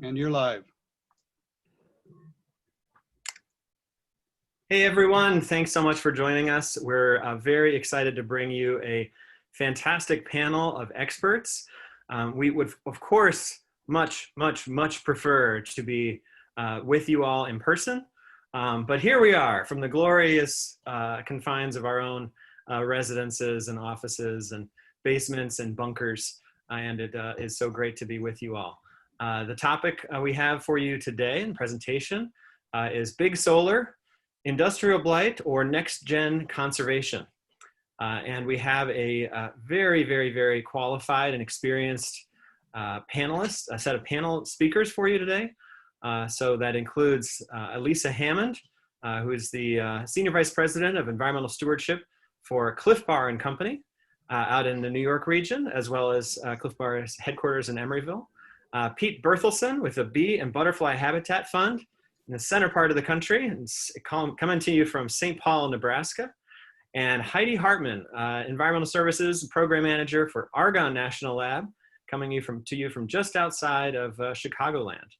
And you're live. Hey everyone, thanks so much for joining us. We're very excited to bring you a fantastic panel of experts. We would, of course, much prefer to be with you all in person. But here we are from the glorious confines of our own residences and offices and basements and bunkers. And it is so great to be with you all. The topic we have for you today in presentation is Big Solar, Industrial Blight, or Next Gen Conservation. And we have a very qualified and experienced panelists, a set of panel speakers for you today. So that includes Elysa Hammond, who is the Senior Vice President of Environmental Stewardship for Clif and Company out in the New York region, as well as Clif Bar's headquarters in Emeryville. Pete Berthelsen with the Bee and Butterfly Habitat Fund in the center part of the country, and coming to you from St. Paul, Nebraska. And Heidi Hartmann, Environmental Services Program Manager for Argonne National Lab, coming to you from just outside of Chicagoland.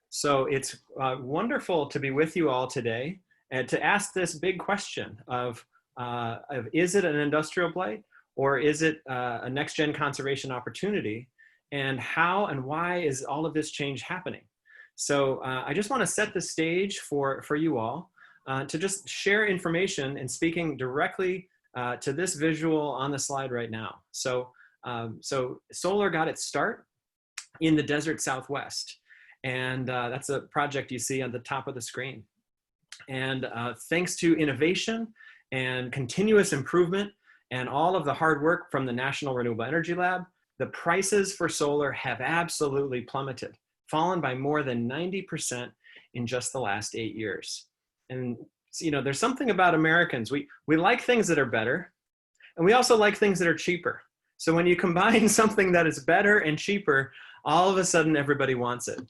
So it's wonderful to be with you all today and to ask this big question of is it an industrial blight or is it a next-gen conservation opportunity? And how and why is all of this change happening? So I just want to set the stage for you all to just share information and speaking directly to this visual on the slide right now. So, solar got its start in the desert Southwest. And that's a project you see on the top of the screen. And thanks to innovation and continuous improvement and all of the hard work from the National Renewable Energy Lab, the prices for solar have absolutely plummeted, fallen by more than 90% in just the last 8 years. And you know, there's something about Americans, we like things that are better, and we also like things that are cheaper. So when you combine something that is better and cheaper, all of a sudden everybody wants it.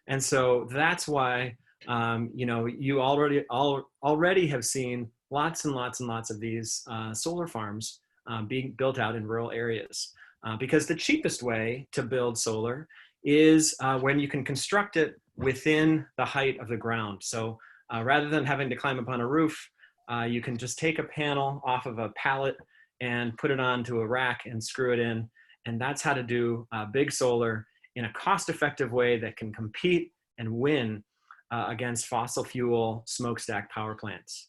And so that's why you know, you already have seen lots and lots of these solar farms being built out in rural areas. Because the cheapest way to build solar is when you can construct it within the height of the ground. So rather than having to climb up on a roof, you can just take a panel off of a pallet and put it onto a rack and screw it in. And that's how to do big solar in a cost-effective way that can compete and win against fossil fuel smokestack power plants.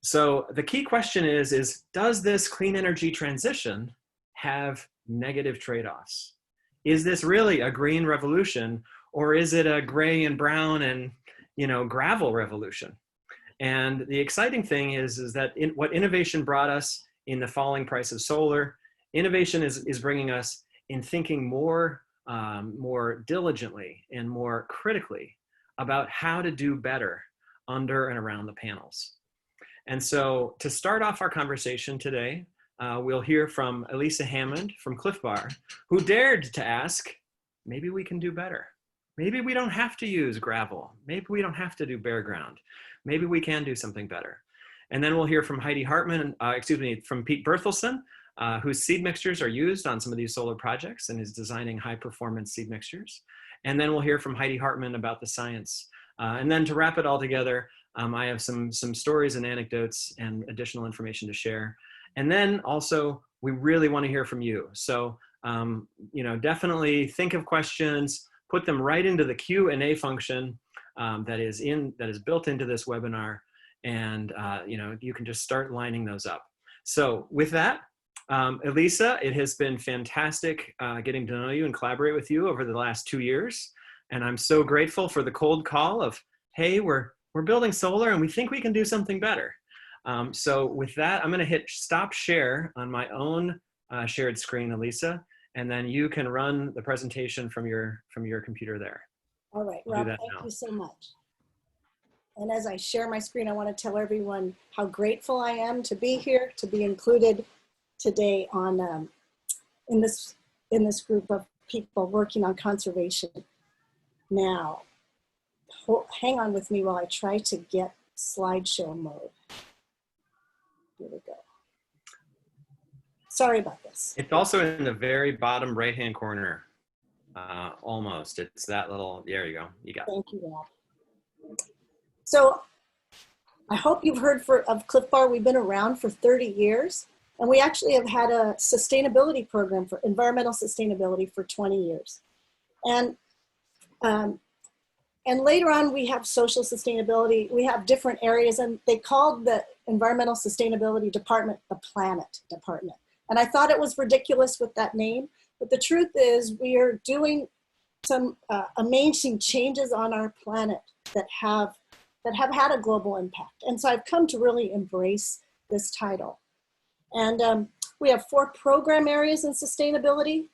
So the key question is does this clean energy transition have negative trade-offs? Is this really a green revolution, or is it a gray and brown and, you know, gravel revolution? And the exciting thing is that what innovation brought us in the falling price of solar, innovation is bringing us in thinking more diligently and more critically about how to do better under and around the panels. And so to start off our conversation today, we'll hear from Elysa Hammond from Clif Bar, who dared to ask, maybe we can do better. Maybe we don't have to use gravel. Maybe we don't have to do bare ground. Maybe we can do something better. And then we'll hear from Heidi Hartmann, from Pete Berthelsen, whose seed mixtures are used on some of these solar projects and is designing high performance seed mixtures. And then we'll hear from Heidi Hartmann about the science. And then to wrap it all together, I have some stories and anecdotes and additional information to share. And then also, we really want to hear from you. So, you know, definitely think of questions, put them right into the Q&A function that is built into this webinar, and you know, you can just start lining those up. So with that, Elysa, it has been fantastic getting to know you and collaborate with you over the last 2 years, and I'm so grateful for the cold call of, hey, we're building solar and we think we can do something better. So with that, I'm going to hit stop share on my own shared screen, Elysa, and then you can run the presentation from your computer there. All right, Rob, thank you so much. And as I share my screen, I want to tell everyone how grateful I am to be here, to be included today on in this group of people working on conservation. Now, hang on with me while I try to get slideshow mode. Here we go. Sorry about this. It's also in the very bottom right-hand corner Almost. It's that little, there you go. You got it. Thank you, Rob. So I hope you've heard of Clif Bar. We've been around for 30 years, and we actually have had a sustainability program for environmental sustainability for 20 years. And later on, we have social sustainability. We have different areas, and they called the environmental sustainability department the planet department. And I thought it was ridiculous with that name, but the truth is we are doing some amazing changes on our planet that have had a global impact. And so I've come to really embrace this title. And we have 4 program areas in sustainability: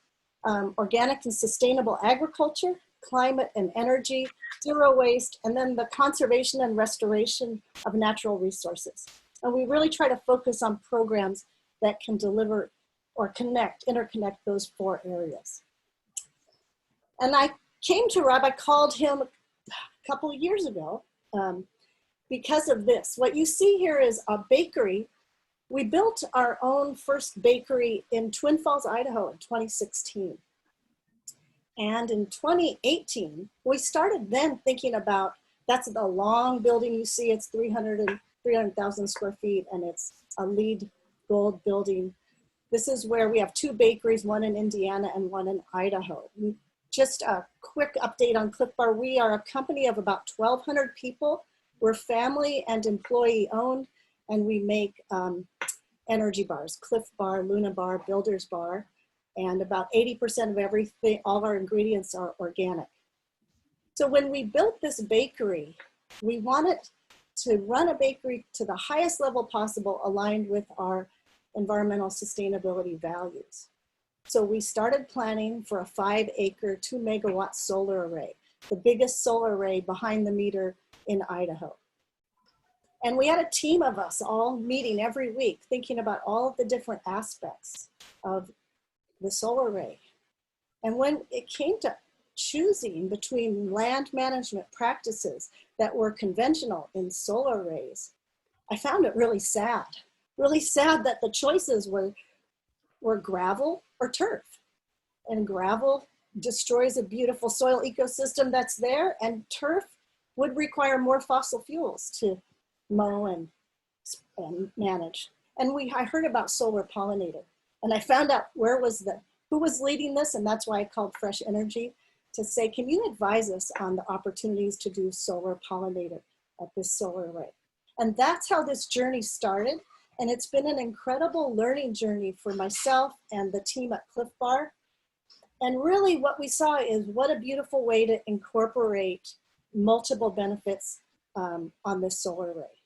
organic and sustainable agriculture, climate and energy, zero waste, and then the conservation and restoration of natural resources. And we really try to focus on programs that can deliver or interconnect those 4 areas. And I came to Rob, I called him a couple of years ago because of this. What you see here is a bakery. We built our own first bakery in Twin Falls, Idaho in 2016. And in 2018, we started then thinking about, that's the long building you see, it's 300,000 square feet, and it's a LEED gold building. This is where we have 2 bakeries, one in Indiana and one in Idaho. Just a quick update on Clif Bar. We are a company of about 1,200 people. We're family and employee owned, and we make energy bars, Clif Bar, Luna Bar, Builder's Bar, and about 80% of everything, all our ingredients are organic. So when we built this bakery, we wanted to run a bakery to the highest level possible, aligned with our environmental sustainability values. So we started planning for a 5-acre, 2-megawatt solar array, the biggest solar array behind the meter in Idaho. And we had a team of us all meeting every week, thinking about all of the different aspects of the solar array. And when it came to choosing between land management practices that were conventional in solar arrays, I found it really sad that the choices were gravel or turf. And gravel destroys a beautiful soil ecosystem that's there, and turf would require more fossil fuels to mow and manage. And I heard about Solar-Pollinator, and I found out who was leading this, and that's why I called Fresh Energy to say, can you advise us on the opportunities to do Solar-Pollinator at this solar array? And that's how this journey started. And it's been an incredible learning journey for myself and the team at Clif Bar. And really what we saw is what a beautiful way to incorporate multiple benefits on this solar array.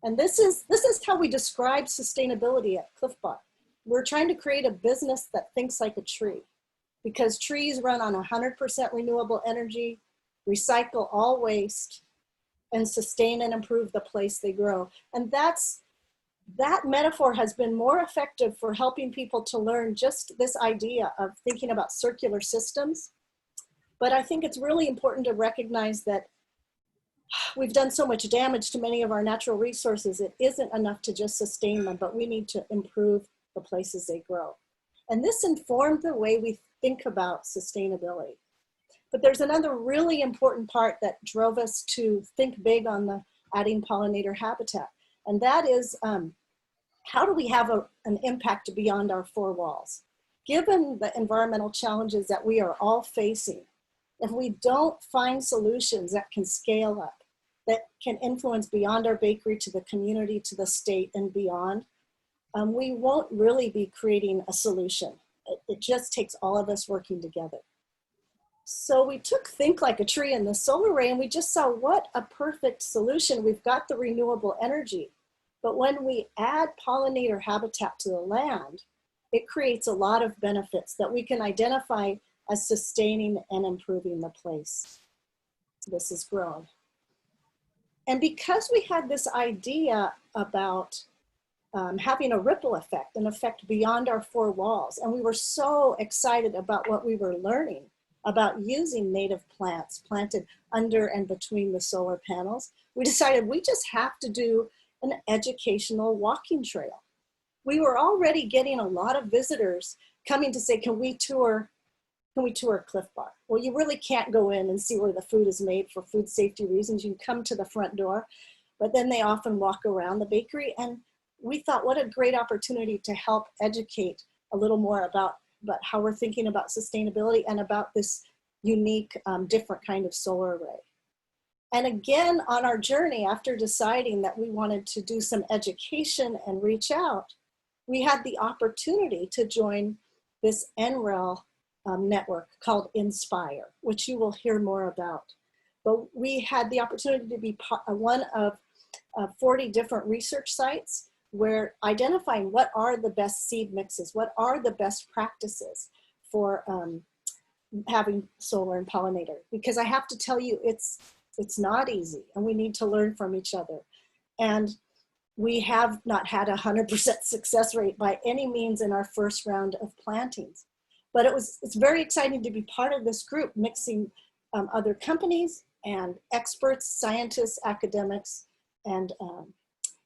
And this is how we describe sustainability at Clif Bar. We're trying to create a business that thinks like a tree, because trees run on 100% renewable energy, recycle all waste, and sustain and improve the place they grow. And that metaphor has been more effective for helping people to learn just this idea of thinking about circular systems. But I think it's really important to recognize that we've done so much damage to many of our natural resources. It isn't enough to just sustain them, but we need to improve the places they grow. And this informed the way we think about sustainability. But there's another really important part that drove us to think big on the adding pollinator habitat. And that is, how do we have an impact beyond our 4 walls? Given the environmental challenges that we are all facing, if we don't find solutions that can scale up, that can influence beyond our bakery to the community, to the state and beyond, we won't really be creating a solution. It just takes all of us working together. So we took Think Like a Tree in the solar array, and we just saw what a perfect solution. We've got the renewable energy, but when we add pollinator habitat to the land, it creates a lot of benefits that we can identify as sustaining and improving the place this is grown. And because we had this idea about having a ripple effect, an effect beyond our 4 walls, and we were so excited about what we were learning about using native plants planted under and between the solar panels, we decided we just have to do an educational walking trail. We were already getting a lot of visitors coming to say, can we tour can we tour Clif Bar? Well, you really can't go in and see where the food is made for food safety reasons. You can come to the front door, but then they often walk around the bakery. And we thought, what a great opportunity to help educate a little more about how we're thinking about sustainability and about this unique, different kind of solar array. And again, on our journey, after deciding that we wanted to do some education and reach out, we had the opportunity to join this NREL network called Inspire, which you will hear more about. But we had the opportunity to be one of 40 different research sites where identifying what are the best seed mixes, what are the best practices for having solar and pollinator. Because I have to tell you, it's not easy, and we need to learn from each other. And we have not had 100% success rate by any means in our first round of plantings. But it's very exciting to be part of this group, mixing other companies and experts, scientists, academics, and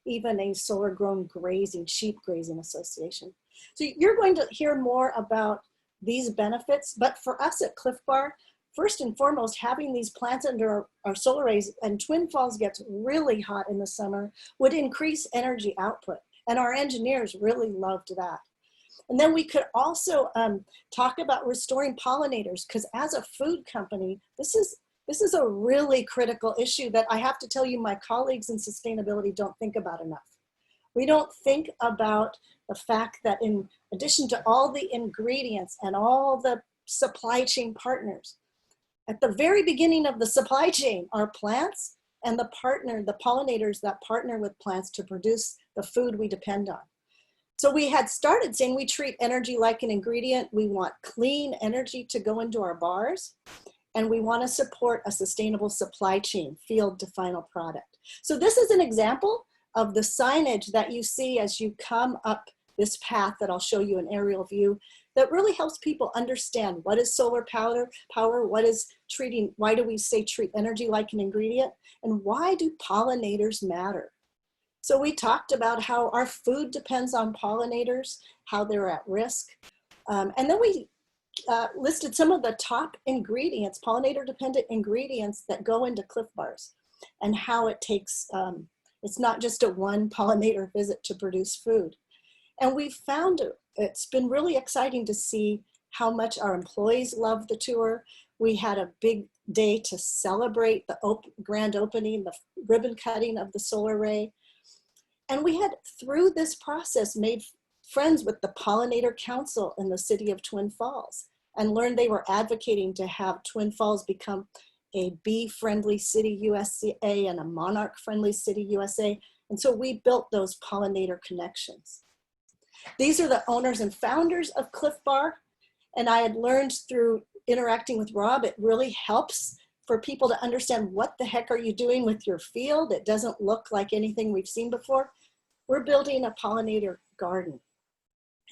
even a solar grown grazing, sheep grazing association. So you're going to hear more about these benefits, but for us at Clif Bar, first and foremost, having these plants under our solar arrays, and Twin Falls gets really hot in the summer, would increase energy output. And our engineers really loved that. And then we could also talk about restoring pollinators, because as a food company, this is a really critical issue that I have to tell you, my colleagues in sustainability don't think about enough. We don't think about the fact that in addition to all the ingredients and all the supply chain partners, at the very beginning of the supply chain are plants and the pollinators that partner with plants to produce the food we depend on. So we had started saying we treat energy like an ingredient. We want clean energy to go into our bars, and we want to support a sustainable supply chain, field to final product. So this is an example of the signage that you see as you come up this path that I'll show you an aerial view that really helps people understand what is solar power, what is treating, why do we say treat energy like an ingredient, and why do pollinators matter? So we talked about how our food depends on pollinators, how they're at risk. And then we listed some of the top ingredients, pollinator-dependent ingredients that go into Clif Bars, and how it takes, it's not just a one pollinator visit to produce food. And we found it's been really exciting to see how much our employees love the tour. We had a big day to celebrate the grand opening, the ribbon cutting of the solar array. And we had, through this process, made friends with the Pollinator Council in the city of Twin Falls, and learned they were advocating to have Twin Falls become a bee-friendly city USA and a monarch-friendly city USA. And so we built those pollinator connections. These are the owners and founders of Clif Bar. And I had learned through interacting with Rob, it really helps for people to understand what the heck are you doing with your field. It doesn't look like anything we've seen before. We're building a pollinator garden.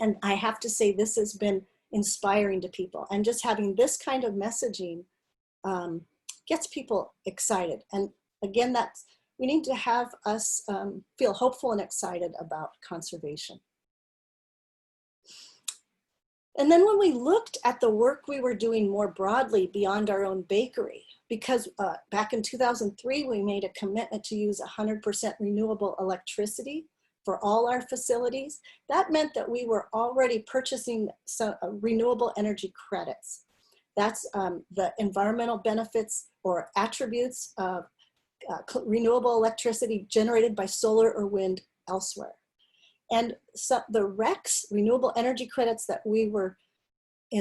And I have to say, this has been inspiring to people. And just having this kind of messaging gets people excited. And again, we need to have us feel hopeful and excited about conservation. And then when we looked at the work we were doing more broadly beyond our own bakery, because back in 2003, we made a commitment to use 100% renewable electricity for all our facilities. That meant that we were already purchasing some renewable energy credits. That's the environmental benefits or attributes of renewable electricity generated by solar or wind elsewhere. And so the RECs, renewable energy credits that we were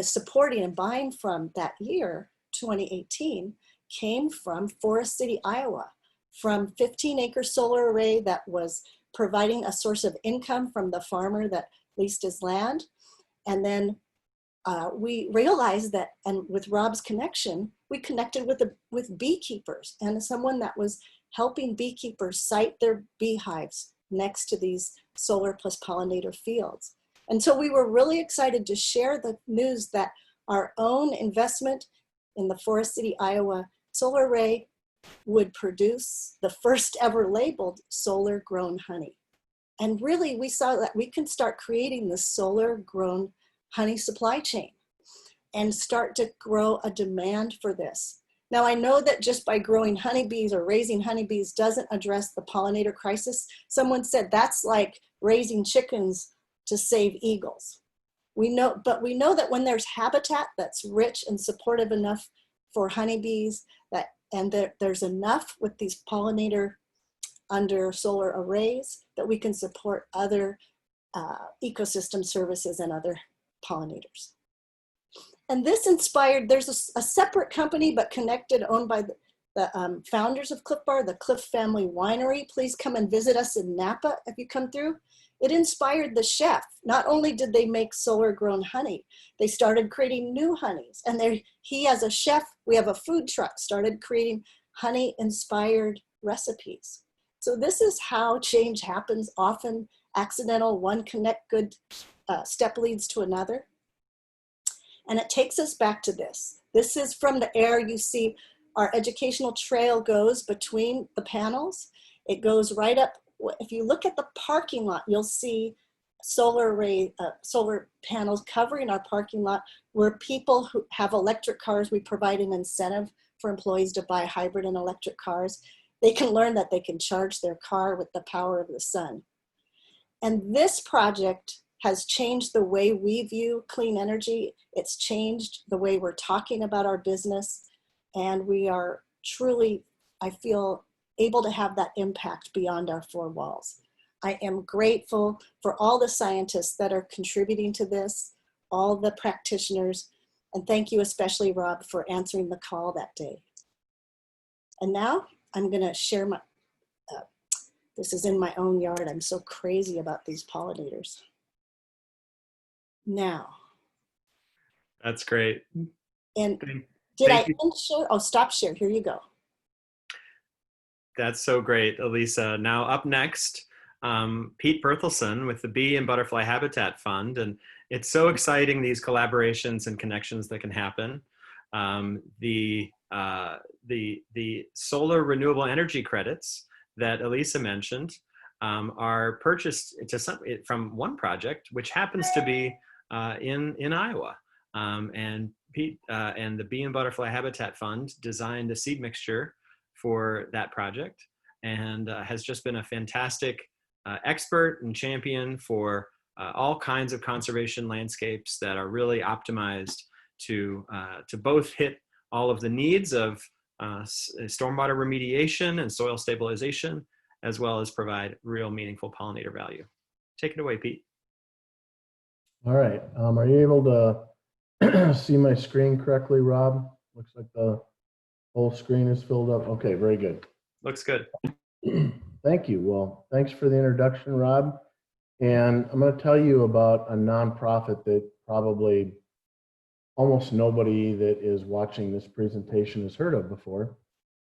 supporting and buying from that year, 2018, came from Forest City, Iowa, from 15-acre solar array that was providing a source of income from the farmer that leased his land. And then we realized that, and with Rob's connection, we connected with beekeepers and someone that was helping beekeepers site their beehives next to these solar plus pollinator fields. And so we were really excited to share the news that our own investment in the Forest City, Iowa solar array would produce the first ever labeled solar grown honey. And really we saw that we can start creating the solar grown honey supply chain. and start to grow a demand for this. Now, I know that just by growing honeybees or raising honeybees doesn't address the pollinator crisis. Someone said that's like raising chickens to save eagles. But we know that when there's habitat that's rich and supportive enough for honeybees, there's enough with these pollinator under solar arrays that we can support other ecosystem services and other pollinators. And this inspired, there's a separate company but connected, owned by the founders of Clif Bar, the Clif family winery. Please come and visit us in Napa if you come through. It inspired the chef. Not only did they make solar grown honey, they started creating new honeys. And he as a chef, we have a food truck, started creating honey inspired recipes. So this is how change happens, often accidental, one connect good step leads to another. And it takes us back to this. This is from the air. You see our educational trail goes between the panels. It goes right up. If you look at the parking lot, you'll see solar panels covering our parking lot, where people who have electric cars, we provide an incentive for employees to buy hybrid and electric cars. They can learn that they can charge their car with the power of the sun. And this project has changed the way we view clean energy. It's changed the way we're talking about our business. And we are truly, I feel, able to have that impact beyond our four walls. I am grateful for all the scientists that are contributing to this, all the practitioners, and thank you especially, Rob, for answering the call that day. And now I'm gonna share my, this is in my own yard. I'm so crazy about these pollinators. Now. That's great. And did I end share? Oh, stop share, here you go. That's so great, Elysa. Now up next, Pete Berthelsen with the Bee and Butterfly Habitat Fund. And it's so exciting, these collaborations and connections that can happen. The solar renewable energy credits that Elysa mentioned are purchased from one project, which happens to be in Iowa. And Pete and the Bee and Butterfly Habitat Fund designed a seed mixture for that project, and has just been a fantastic expert and champion for all kinds of conservation landscapes that are really optimized to both hit all of the needs of stormwater remediation and soil stabilization, as well as provide real meaningful pollinator value. Take it away, Pete. All right, are you able to see my screen correctly, Rob? Looks like the whole screen is filled up. Okay, very good. Looks good. Thank you. Well, thanks for the introduction, Rob. And I'm going to tell you about a nonprofit that probably almost nobody that is watching this presentation has heard of before,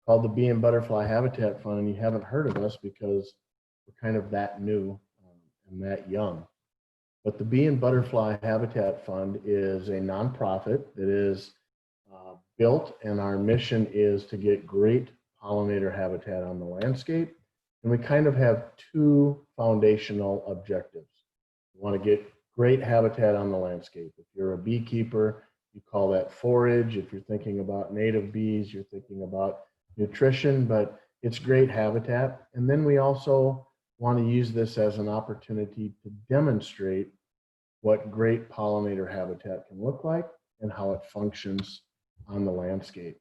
called the Bee and Butterfly Habitat Fund. And you haven't heard of us because we're kind of that new and that young. But the Bee and Butterfly Habitat Fund is a nonprofit that is built, and our mission is to get great pollinator habitat on the landscape. And we kind of have two foundational objectives. We want to get great habitat on the landscape. If you're a beekeeper, you call that forage. If you're thinking about native bees, you're thinking about nutrition, but it's great habitat. And then we also want to use this as an opportunity to demonstrate what great pollinator habitat can look like and how it functions on the landscape.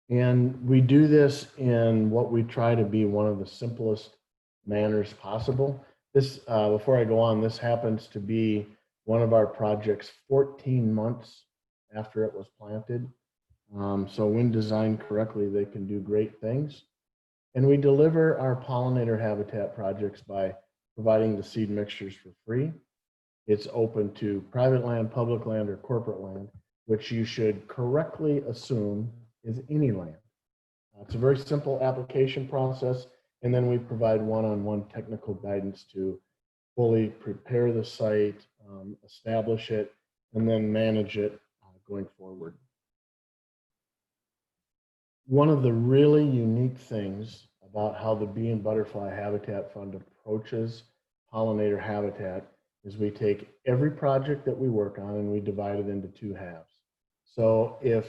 And we do this in what we try to be one of the simplest manners possible. This, before I go on, this happens to be one of our projects 14 months after it was planted. So when designed correctly, they can do great things. And we deliver our pollinator habitat projects by providing the seed mixtures for free. It's open to private land, public land, or corporate land, which you should correctly assume is any land. It's a very simple application process, and then we provide one-on-one technical guidance to fully prepare the site, establish it, and then manage it going forward. One of the really unique things about how the Bee and Butterfly Habitat Fund approaches pollinator habitat is we take every project that we work on and we divide it into two halves. So if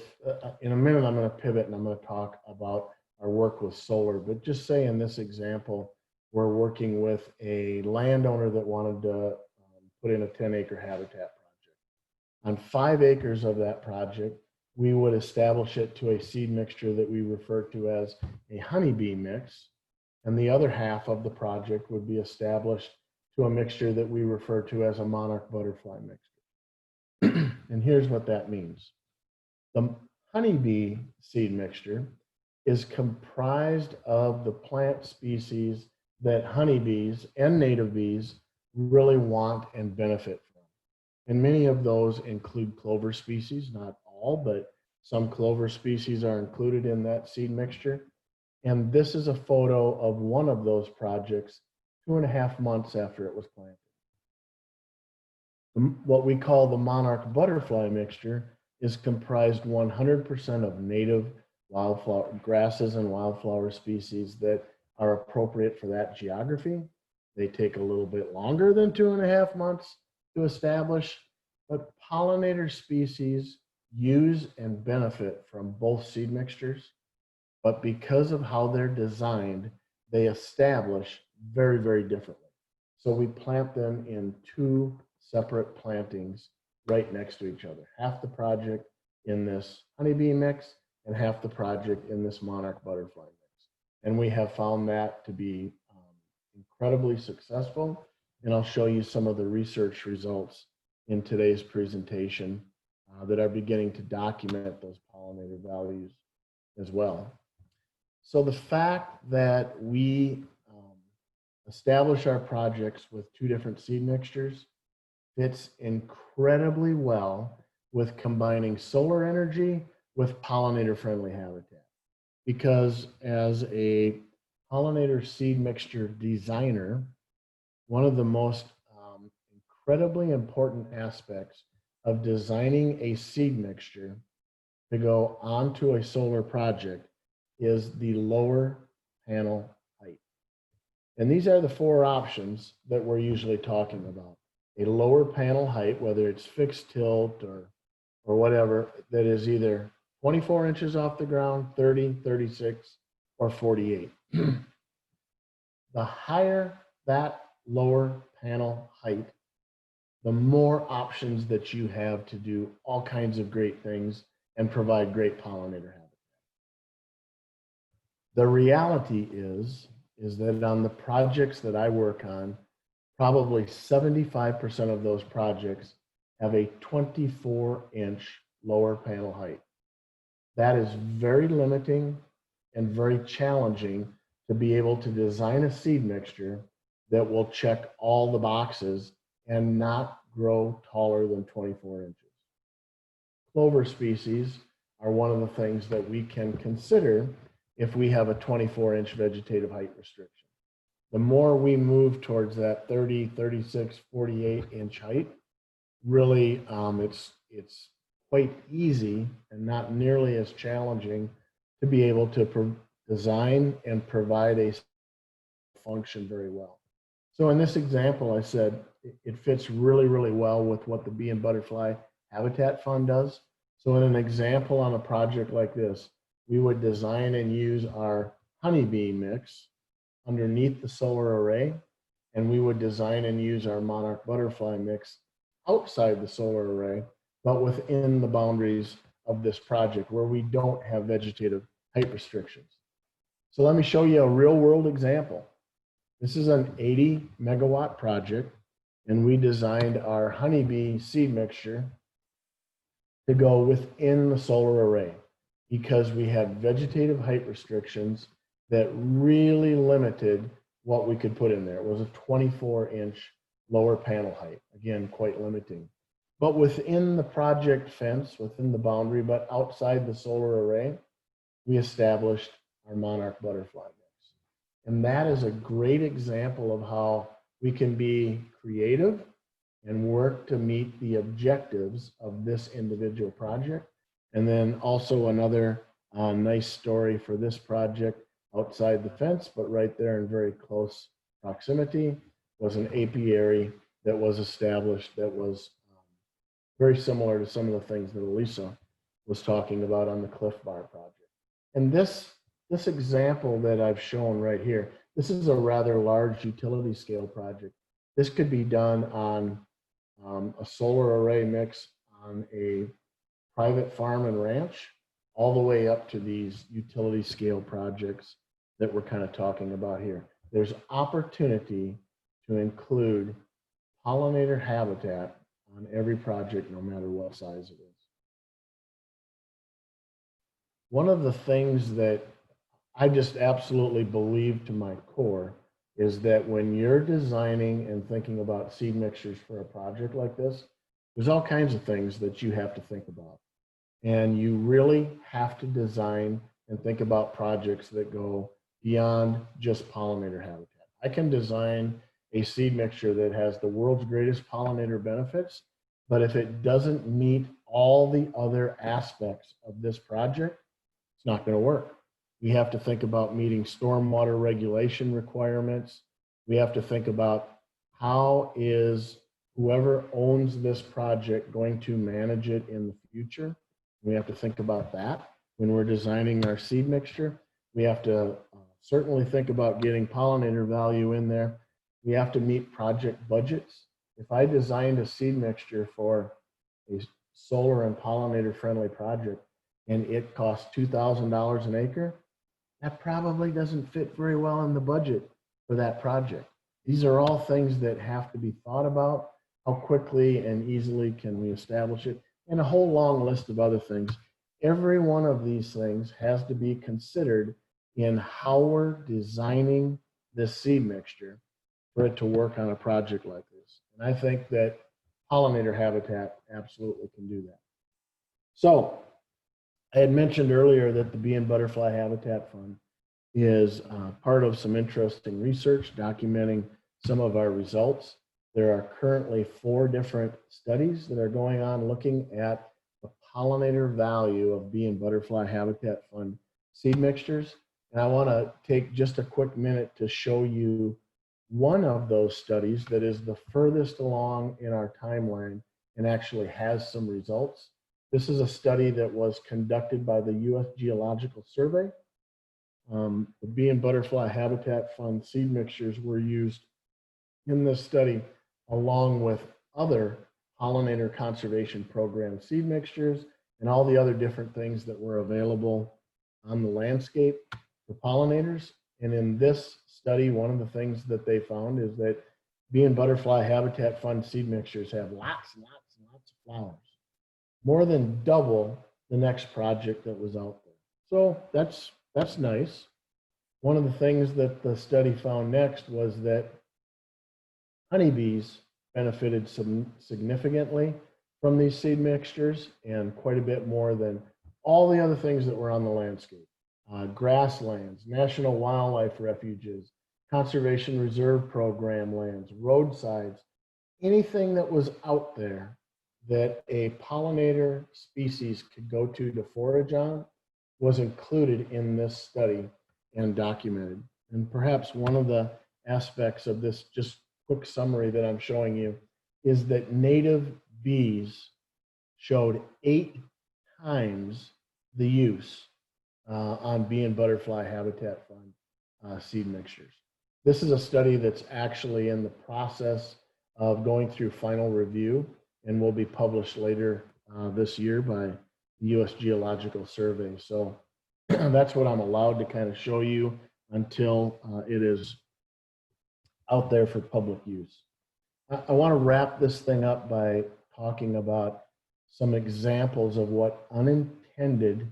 in a minute I'm going to pivot and I'm going to talk about our work with solar, but just say in this example, we're working with a landowner that wanted to put in a 10-acre habitat project. On 5 acres of that project, we would establish it to a seed mixture that we refer to as a honeybee mix, and the other half of the project would be established to a mixture that we refer to as a monarch butterfly mixture. And here's what that means. The honeybee seed mixture is comprised of the plant species that honeybees and native bees really want and benefit from. And many of those include clover species, not all, but some clover species are included in that seed mixture. And this is a photo of one of those projects 2.5 months after it was planted. What we call the monarch butterfly mixture is comprised 100% of native wildflower grasses and wildflower species that are appropriate for that geography. They take a little bit longer than 2.5 months to establish, but pollinator species use and benefit from both seed mixtures, but because of how they're designed, they establish very, very differently. So we plant them in 2 separate plantings right next to each other. Half the project in this honeybee mix and half the project in this monarch butterfly mix. And we have found that to be incredibly successful. And I'll show you some of the research results in today's presentation that are beginning to document those pollinator values as well. So the fact that we establish our projects with 2 different seed mixtures fits incredibly well with combining solar energy with pollinator-friendly habitat. Because as a pollinator seed mixture designer, one of the most incredibly important aspects of designing a seed mixture to go onto a solar project is the lower panel height. And these are the 4 options that we're usually talking about. A lower panel height, whether it's fixed tilt or whatever, that is either 24 inches off the ground, 30, 36, or 48. The higher that lower panel height, the more options that you have to do all kinds of great things and provide great pollinator habitat. The reality is that on the projects that I work on, probably 75% of those projects have a 24-inch lower panel height. That is very limiting and very challenging to be able to design a seed mixture that will check all the boxes and not grow taller than 24 inches. Clover species are one of the things that we can consider if we have a 24-inch vegetative height restriction. The more we move towards that 30, 36, 48-inch height, really it's quite easy and not nearly as challenging to be able to design and provide a function very well. So in this example, I said it fits really, really well with what the Bee and Butterfly Habitat Fund does. So in an example on a project like this, we would design and use our honeybee mix underneath the solar array, and we would design and use our monarch butterfly mix outside the solar array, but within the boundaries of this project where we don't have vegetative height restrictions. So let me show you a real world example. This is an 80 megawatt project, and we designed our honeybee seed mixture to go within the solar array because we had vegetative height restrictions that really limited what we could put in there. It was a 24-inch lower panel height, again, quite limiting. But within the project fence, within the boundary, but outside the solar array, we established our monarch butterfly mix. And that is a great example of how we can be creative and work to meet the objectives of this individual project. And then also another nice story for this project outside the fence, but right there in very close proximity was an apiary that was established that was very similar to some of the things that Elysa was talking about on the Clif Bar project. And this example that I've shown right here, this is a rather large utility scale project. This could be done on a solar array mix on a private farm and ranch, all the way up to these utility scale projects that we're kind of talking about here. There's opportunity to include pollinator habitat on every project, no matter what size it is. One of the things that I just absolutely believe to my core is that when you're designing and thinking about seed mixtures for a project like this, there's all kinds of things that you have to think about. And you really have to design and think about projects that go beyond just pollinator habitat. I can design a seed mixture that has the world's greatest pollinator benefits, but if it doesn't meet all the other aspects of this project, it's not going to work. We have to think about meeting stormwater regulation requirements. We have to think about how is whoever owns this project going to manage it in the future. We have to think about that when we're designing our seed mixture. We have to certainly think about getting pollinator value in there. We have to meet project budgets. If I designed a seed mixture for a solar and pollinator friendly project and it costs $2,000 an acre, that probably doesn't fit very well in the budget for that project. These are all things that have to be thought about. How quickly and easily can we establish it? And a whole long list of other things. Every one of these things has to be considered in how we're designing this seed mixture for it to work on a project like this. And I think that pollinator habitat absolutely can do that. So I had mentioned earlier that the Bee and Butterfly Habitat Fund is part of some interesting research documenting some of our results. There are currently 4 different studies that are going on looking at the pollinator value of Bee and Butterfly Habitat Fund seed mixtures. And I want to take just a quick minute to show you one of those studies that is the furthest along in our timeline and actually has some results. This is a study that was conducted by the U.S. Geological Survey. The Bee and Butterfly Habitat Fund seed mixtures were used in this study along with other pollinator conservation program seed mixtures and all the other different things that were available on the landscape for pollinators. And in this study, one of the things that they found is that Bee and Butterfly Habitat Fund seed mixtures have lots and lots and lots of flowers, more than double the next project that was out there. So that's nice. One of the things that the study found next was that honeybees benefited significantly from these seed mixtures, and quite a bit more than all the other things that were on the landscape. Grasslands, national wildlife refuges, conservation reserve program lands, roadsides, anything that was out there that a pollinator species could go to forage on was included in this study and documented. And perhaps one of the aspects of this just quick summary that I'm showing you is that native bees showed 8 times the use on Bee and Butterfly Habitat Fund seed mixtures. This is a study that's actually in the process of going through final review and will be published later this year by the U.S. Geological Survey. So that's what I'm allowed to kind of show you until it is out there for public use. I want to wrap this thing up by talking about some examples of what unintended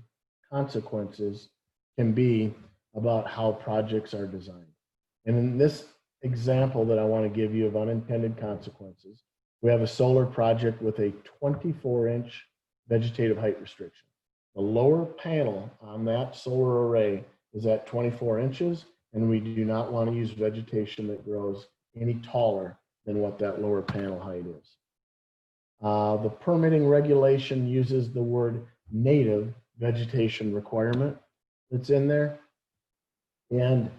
consequences can be about how projects are designed. And in this example that I want to give you of unintended consequences, we have a solar project with a 24-inch vegetative height restriction. The lower panel on that solar array is at 24 inches, and we do not want to use vegetation that grows any taller than what that lower panel height is. The permitting regulation uses the word native vegetation requirement that's in there. And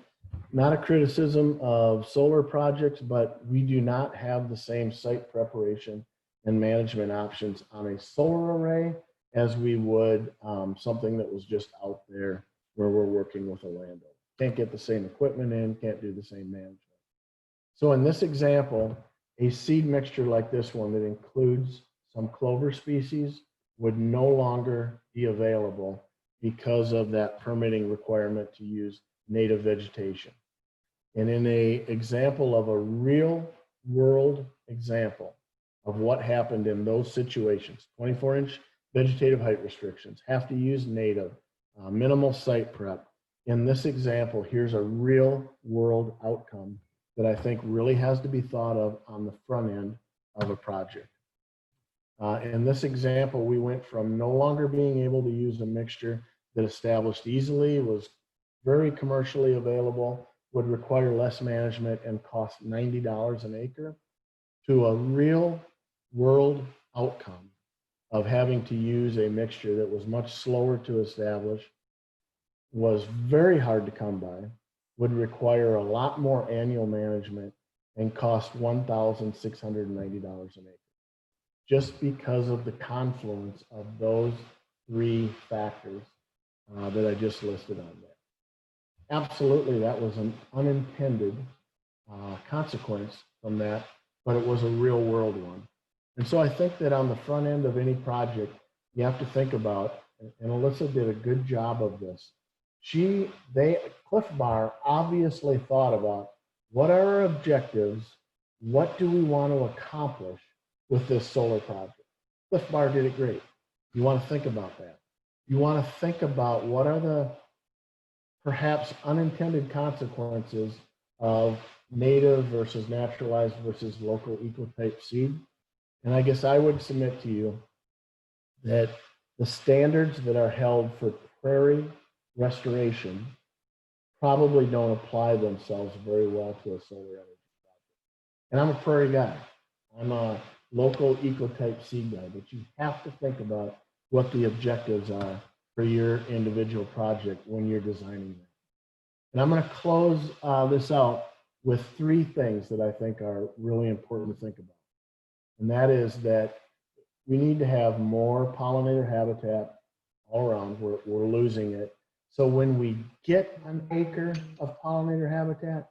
Not a criticism of solar projects, but we do not have the same site preparation and management options on a solar array as we would something that was just out there where we're working with a landowner. Can't get the same equipment in, can't do the same management. So in this example, a seed mixture like this one that includes some clover species would no longer be available because of that permitting requirement to use native vegetation. And in an example of a real world example of what happened in those situations, 24-inch vegetative height restrictions, have to use native, minimal site prep. In this example, here's a real world outcome that I think really has to be thought of on the front end of a project. In this example, we went from no longer being able to use a mixture that established easily, was very commercially available, would require less management and cost $90 an acre, to a real world outcome of having to use a mixture that was much slower to establish, was very hard to come by, would require a lot more annual management, and cost $1,690 an acre, just because of the confluence of those three factors that I just listed on there. Absolutely, that was an unintended consequence from that, but it was a real world one. And so I think that on the front end of any project, you have to think about, and Elysa did a good job of this. Clif Bar obviously thought about what are our objectives, what do we want to accomplish with this solar project. Clif Bar did it great. You want to think about that. You want to think about what are the perhaps unintended consequences of native versus naturalized versus local ecotype seed. And I guess I would submit to you that the standards that are held for prairie restoration probably don't apply themselves very well to a solar energy project. And I'm a prairie guy. I'm a local ecotype seed guy, but you have to think about what the objectives are for your individual project when you're designing them. And I'm going to close this out with three things that I think are really important to think about. And that is that we need to have more pollinator habitat all around. We're losing it. So when we get an acre of pollinator habitat,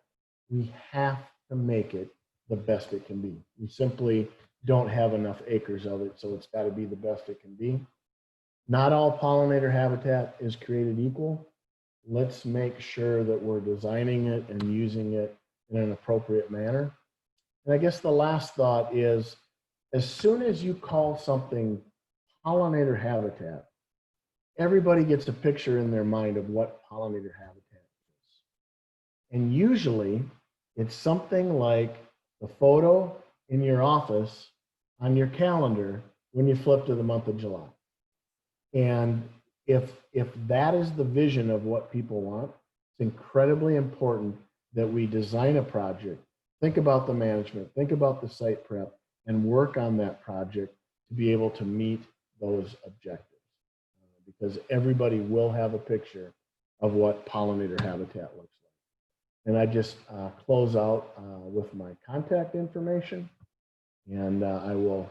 we have to make it the best it can be. We simply don't have enough acres of it, so it's got to be the best it can be. Not all pollinator habitat is created equal. Let's make sure that we're designing it and using it in an appropriate manner. And I guess the last thought is, as soon as you call something pollinator habitat, everybody gets a picture in their mind of what pollinator habitat is. And usually it's something like the photo in your office on your calendar when you flip to the month of July. And if that is the vision of what people want, it's incredibly important that we design a project, think about the management, think about the site prep, and work on that project to be able to meet those objectives. Because everybody will have a picture of what pollinator habitat looks like. And I just close out with my contact information, and I will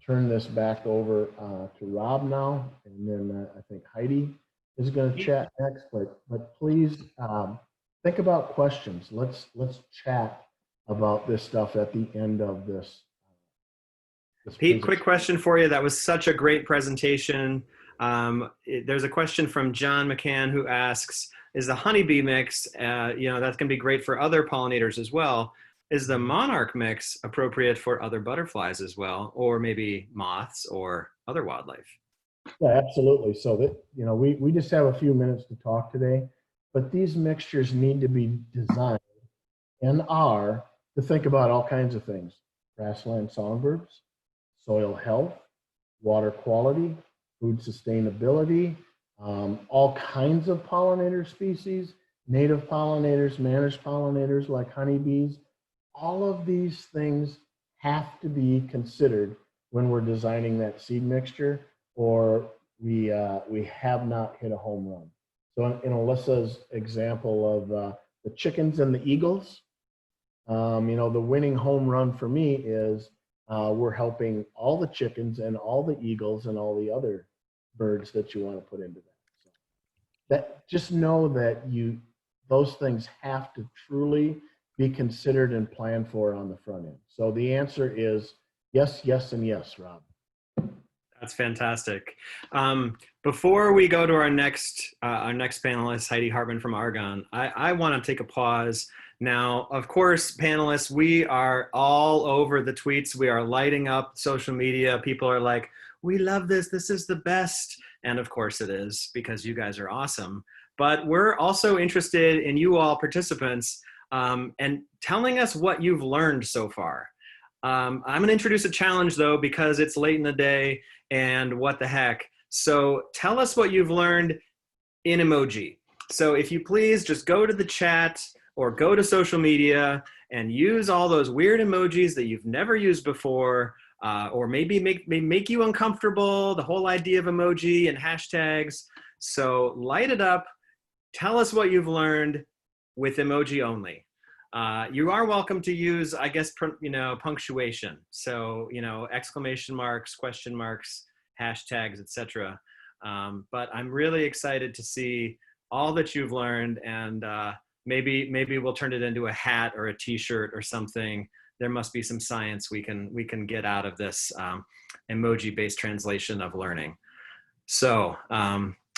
turn this back over to Rob now, and then I think Heidi is going to chat next. But please think about questions. Let's chat about this stuff at the end of this. Pete, quick question for you. That was such a great presentation. There's a question from John McCann who asks, is the honeybee mix, that's going to be great for other pollinators as well. Is the monarch mix appropriate for other butterflies as well, or maybe moths or other wildlife? Yeah, absolutely. So that, we just have a few minutes to talk today, but these mixtures need to be designed and are to think about all kinds of things: grassland songbirds, soil health, water quality, food sustainability, all kinds of pollinator species, native pollinators, managed pollinators like honeybees. All of these things have to be considered when we're designing that seed mixture, or we have not hit a home run. So in Elysa's example of the chickens and the eagles. You know, the winning home run for me is we're helping all the chickens and all the eagles and all the other birds that you want to put into that. So that, just know that those things have to truly be considered and planned for on the front end. So the answer is yes, yes, and yes, Rob. That's fantastic. Before we go to our next panelist, Heidi Hartmann from Argonne, I want to take a pause. Now, of course, panelists, we are all over the tweets. We are lighting up social media. People are like, we love this. This is the best. And of course it is, because you guys are awesome. But we're also interested in you all participants and telling us what you've learned so far. I'm going to introduce a challenge, though, because it's late in the day and what the heck. So tell us what you've learned in emoji. So if you please just go to the chat or go to social media and use all those weird emojis that you've never used before, or maybe make you uncomfortable, the whole idea of emoji and hashtags. So light it up. Tell us what you've learned with emoji only. You are welcome to use, I guess, punctuation. So, exclamation marks, question marks, hashtags, etc. But I'm really excited to see all that you've learned, and maybe we'll turn it into a hat or a T-shirt or something. There must be some science we can get out of this emoji-based translation of learning. So.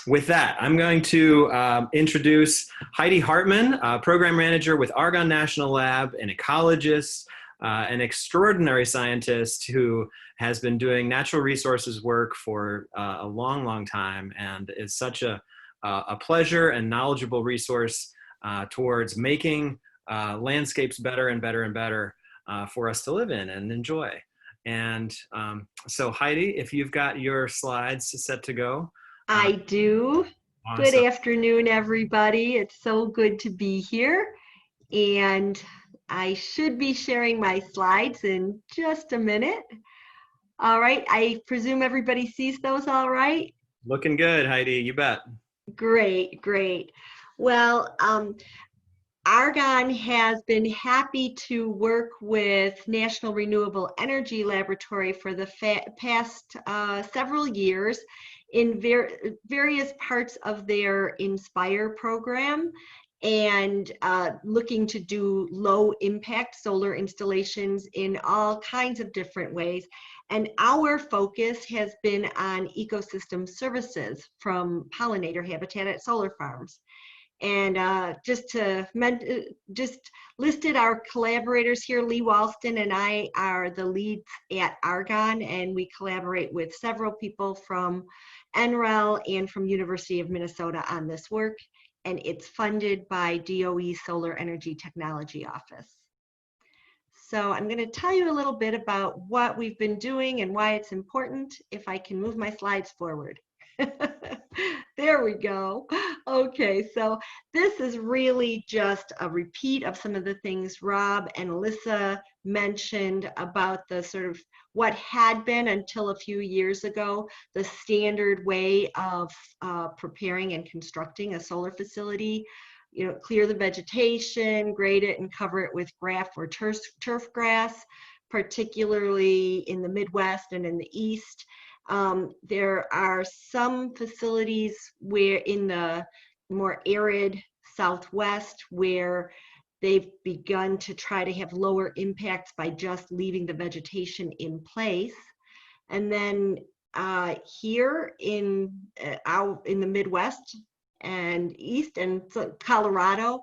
With that, I'm going to introduce Heidi Hartmann, Program Manager with Argonne National Lab, an ecologist, an extraordinary scientist who has been doing natural resources work for a long, long time, and is such a pleasure and knowledgeable resource towards making landscapes better and better and better for us to live in and enjoy. And so Heidi, if you've got your slides set to go. I do. Awesome. Good afternoon, everybody. It's so good to be here. And I should be sharing my slides in just a minute. All right. I presume everybody sees those all right? Looking good, Heidi. You bet. Great, great. Well, Argonne has been happy to work with National Renewable Energy Laboratory for the past several years in various parts of their INSPIRE program, and looking to do low impact solar installations in all kinds of different ways. And our focus has been on ecosystem services from pollinator habitat at solar farms. And just listed our collaborators here. Lee Walston and I are the leads at Argonne, and we collaborate with several people from NREL and from University of Minnesota on this work. And it's funded by DOE Solar Energy Technology Office. So I'm going to tell you a little bit about what we've been doing and why it's important, if I can move my slides forward. There we go. Okay, so this is really just a repeat of some of the things Rob and Elysa mentioned about the sort of what had been until a few years ago the standard way of preparing and constructing a solar facility. Clear the vegetation, grade it, and cover it with grass or turf grass, particularly in the Midwest and in the East. There are some facilities where in the more arid Southwest where they've begun to try to have lower impacts by just leaving the vegetation in place. And then here in the Midwest and East and Colorado,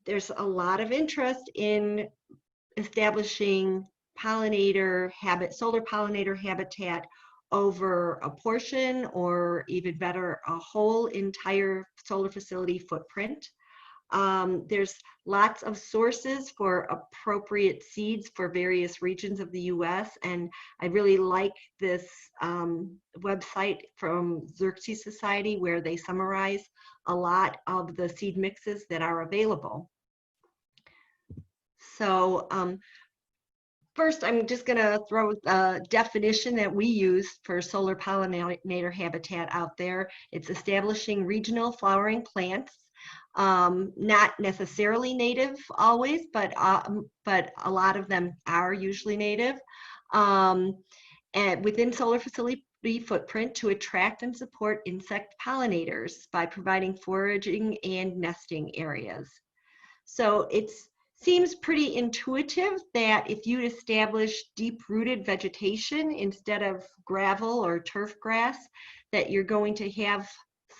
there's a lot of interest in establishing solar pollinator habitat over a portion, or even better, a whole entire solar facility footprint. There's lots of sources for appropriate seeds for various regions of the US, and I really like this website from Xerxes Society where they summarize a lot of the seed mixes that are available. So First, I'm just going to throw a definition that we use for solar pollinator habitat out there. It's establishing regional flowering plants, not necessarily native always, but a lot of them are usually native, and within solar facility footprint to attract and support insect pollinators by providing foraging and nesting areas. So it seems pretty intuitive that if you establish deep-rooted vegetation instead of gravel or turf grass, that you're going to have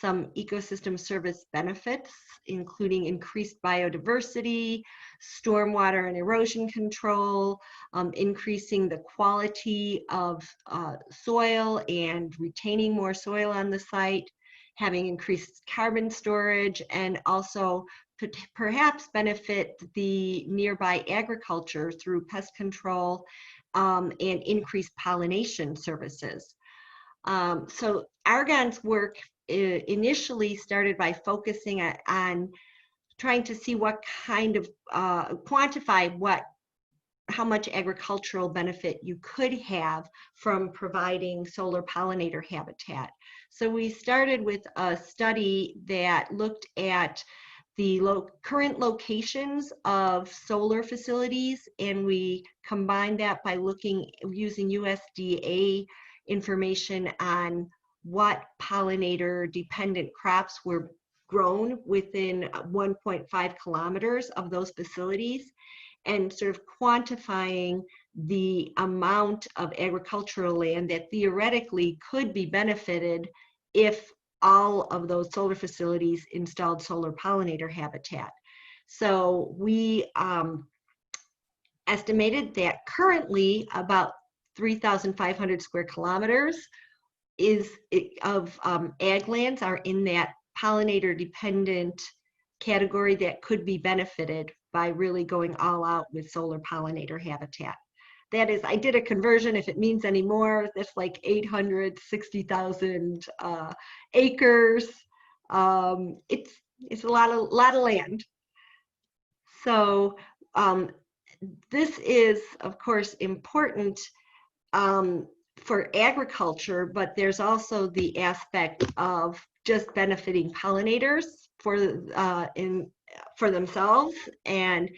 some ecosystem service benefits, including increased biodiversity, stormwater and erosion control, increasing the quality of soil and retaining more soil on the site, having increased carbon storage, and also perhaps benefit the nearby agriculture through pest control and increased pollination services. So Argonne's work initially started by focusing on trying to see what kind of, quantify how much agricultural benefit you could have from providing solar pollinator habitat. So we started with a study that looked at the current locations of solar facilities, and we combined that by using USDA information on what pollinator dependent crops were grown within 1.5 kilometers of those facilities, and sort of quantifying the amount of agricultural land that theoretically could be benefited if all of those solar facilities installed solar pollinator habitat. So we estimated that currently about 3,500 square kilometers of ag lands are in that pollinator dependent category that could be benefited by really going all out with solar pollinator habitat. That is, I did a conversion. If it means any more, that's like 860,000 acres. It's a lot of land. So this is, of course, important for agriculture, but there's also the aspect of just benefiting pollinators for themselves, and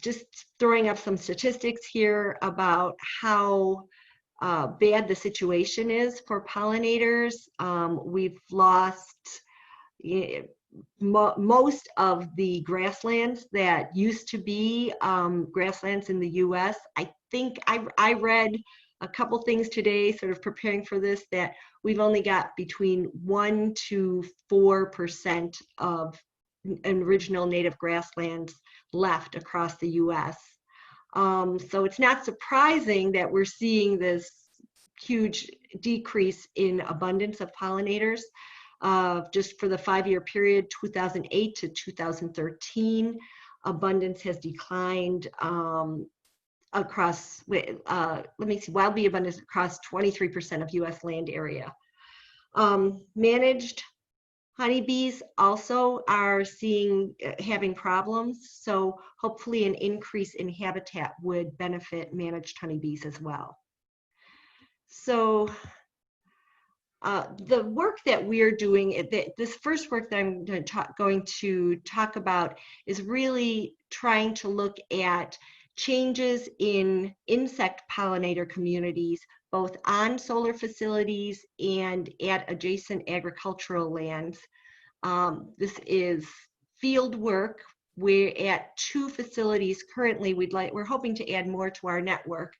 just throwing up some statistics here about how bad the situation is for pollinators. We've lost most of the grasslands that used to be grasslands in the US. I think I read a couple things today, sort of preparing for this, that we've only got between 1 to 4% of original native grasslands left across the US. So it's not surprising that we're seeing this huge decrease in abundance of pollinators. Just for the 5-year period, 2008 to 2013, abundance has declined across, wild bee abundance across 23% of US land area. Managed honeybees also are having problems, so hopefully an increase in habitat would benefit managed honeybees as well. So the work that we're doing, this first work that I'm going to talk about is really trying to look at changes in insect pollinator communities, both on solar facilities and at adjacent agricultural lands. This is field work. We're at 2 facilities currently. We're hoping to add more to our network.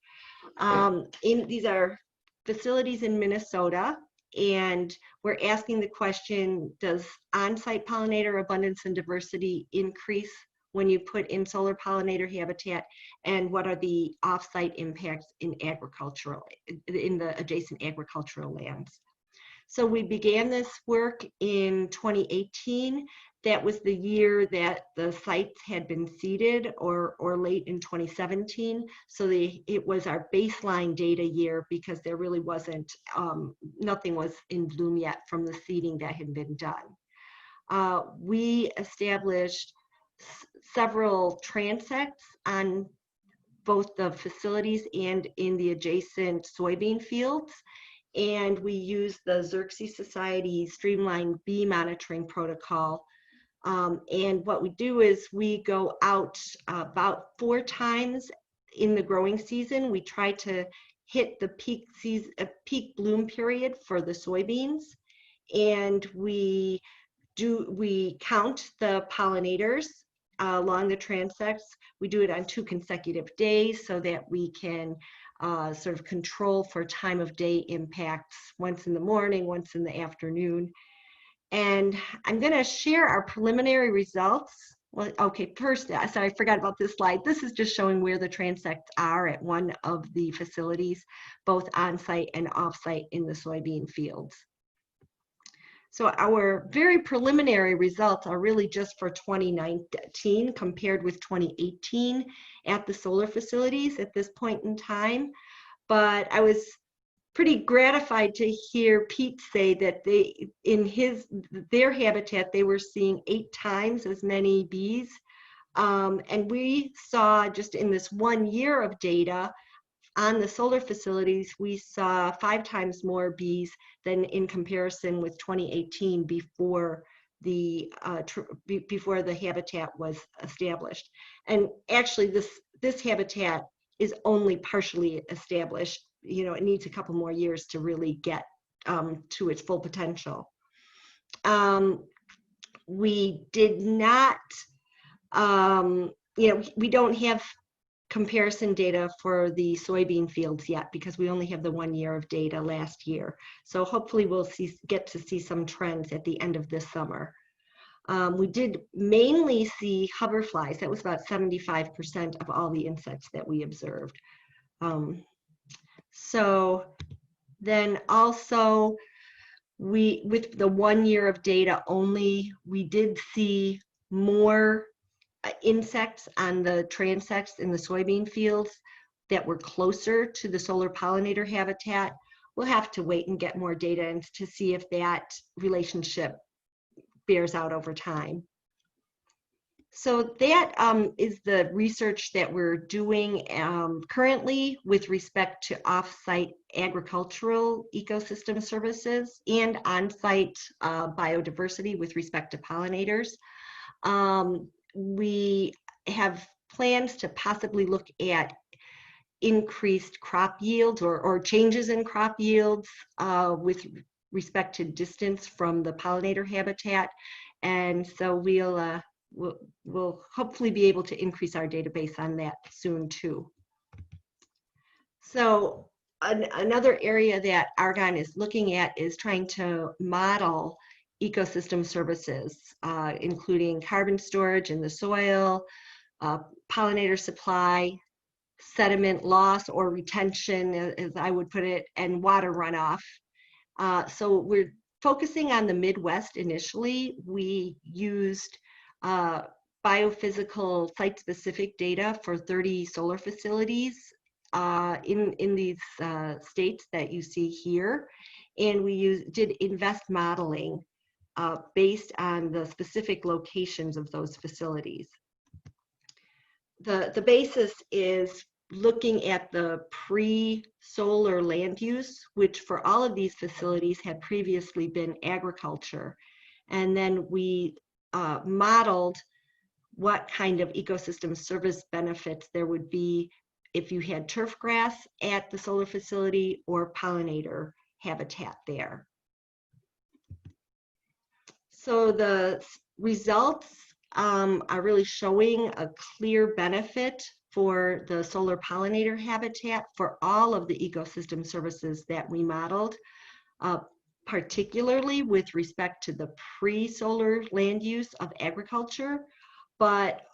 These are facilities in Minnesota, and we're asking the question, does on-site pollinator abundance and diversity increase when you put in solar pollinator habitat, and what are the off-site impacts in the adjacent agricultural lands? So we began this work in 2018. That was the year that the sites had been seeded, or late in 2017. So it was our baseline data year, because there really wasn't, nothing was in bloom yet from the seeding that had been done. We established several transects on both the facilities and in the adjacent soybean fields. And we use the Xerxes Society Streamlined Bee Monitoring Protocol. And what we do is we go out about 4 times in the growing season. We try to hit the peak bloom period for the soybeans, and we count the pollinators along the transects. We do it on 2 consecutive days so that we can sort of control for time of day impacts, once in the morning, once in the afternoon. And I'm going to share our preliminary results. Well, okay, first, sorry, I forgot about this slide. This is just showing where the transects are at one of the facilities, both on-site and off-site in the soybean fields. So our very preliminary results are really just for 2019 compared with 2018 at the solar facilities at this point in time. But I was pretty gratified to hear Pete say that their habitat, they were seeing 8 times as many bees. And we saw just in this 1 year of data on the solar facilities, we saw 5 times more bees than in comparison with 2018 before the habitat was established. And actually this habitat is only partially established. You know, it needs a couple more years to really get to its full potential. We did not, we don't have comparison data for the soybean fields yet because we only have the 1 year of data last year. So hopefully we'll get to see some trends at the end of this summer. We did mainly see hoverflies. That was about 75% of all the insects that we observed. So then also with the 1 year of data only, we did see more insects on the transects in the soybean fields that were closer to the solar-pollinator habitat. We'll have to wait and get more data to see if that relationship bears out over time. So that is the research that we're doing currently with respect to off-site agricultural ecosystem services and on-site biodiversity with respect to pollinators. We have plans to possibly look at increased crop yields or changes in crop yields with respect to distance from the pollinator habitat. And so we'll hopefully be able to increase our database on that soon too. So another area that Argonne is looking at is trying to model ecosystem services, including carbon storage in the soil, pollinator supply, sediment loss or retention, as I would put it, and water runoff. So we're focusing on the Midwest initially. We used biophysical site-specific data for 30 solar facilities in these states that you see here. And we did invest modeling based on the specific locations of those facilities. The basis is looking at the pre-solar land use, which for all of these facilities had previously been agriculture. And then we modeled what kind of ecosystem service benefits there would be if you had turf grass at the solar facility or pollinator habitat there. So the results are really showing a clear benefit for the solar pollinator habitat for all of the ecosystem services that we modeled, particularly with respect to the pre-solar land use of agriculture, but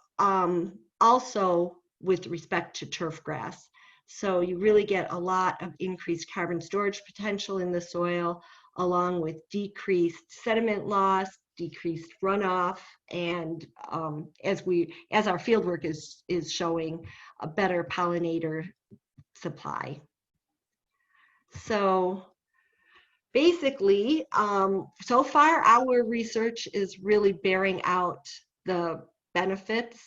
also with respect to turf grass. So you really get a lot of increased carbon storage potential in the soil, along with decreased sediment loss, decreased runoff, and as our fieldwork is showing, a better pollinator supply. So basically, so far our research is really bearing out the benefits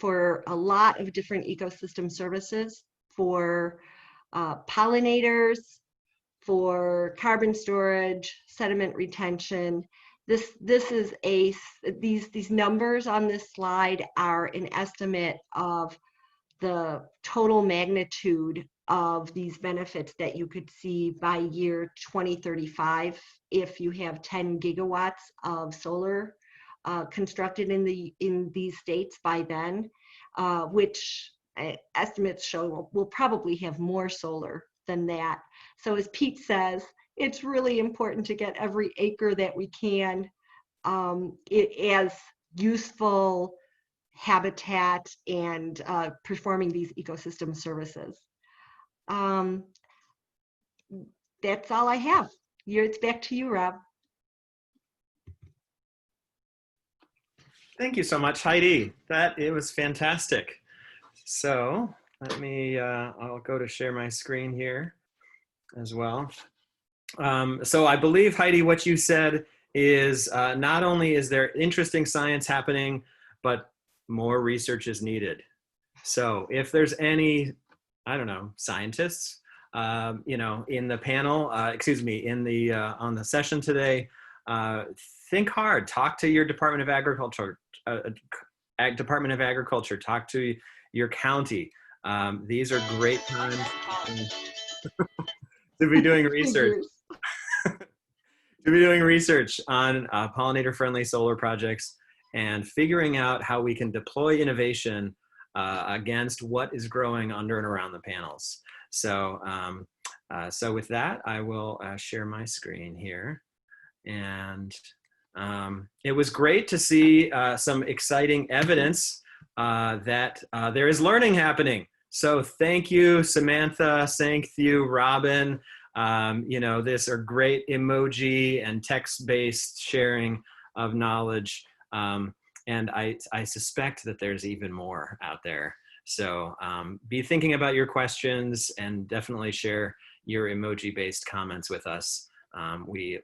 for a lot of different ecosystem services, for pollinators, for carbon storage, sediment retention. These numbers on this slide are an estimate of the total magnitude of these benefits that you could see by year 2035 if you have 10 gigawatts of solar constructed in these states by then, which estimates show we'll probably have more solar than that. So as Pete says, it's really important to get every acre that we can as useful habitat and performing these ecosystem services. That's all I have. It's back to you, Rob. Thank you so much, Heidi. It was fantastic. So let me, I'll go to share my screen here as well. So I believe, Heidi, what you said is not only is there interesting science happening, but more research is needed. So if there's any, I don't know, scientists, you know, in the panel, in the, on the session today, think hard, talk to your Department of Agriculture, talk to your county. These are great times to be doing research. To be doing research on pollinator-friendly solar projects and figuring out how we can deploy innovation against what is growing under and around the panels. So, so with that, I will share my screen here. And it was great to see some exciting evidence that there is learning happening. So thank you, Samantha. Thank you, Robin. You know, these are great emoji and text-based sharing of knowledge. And I suspect that there's even more out there. So be thinking about your questions and definitely share your emoji-based comments with us. We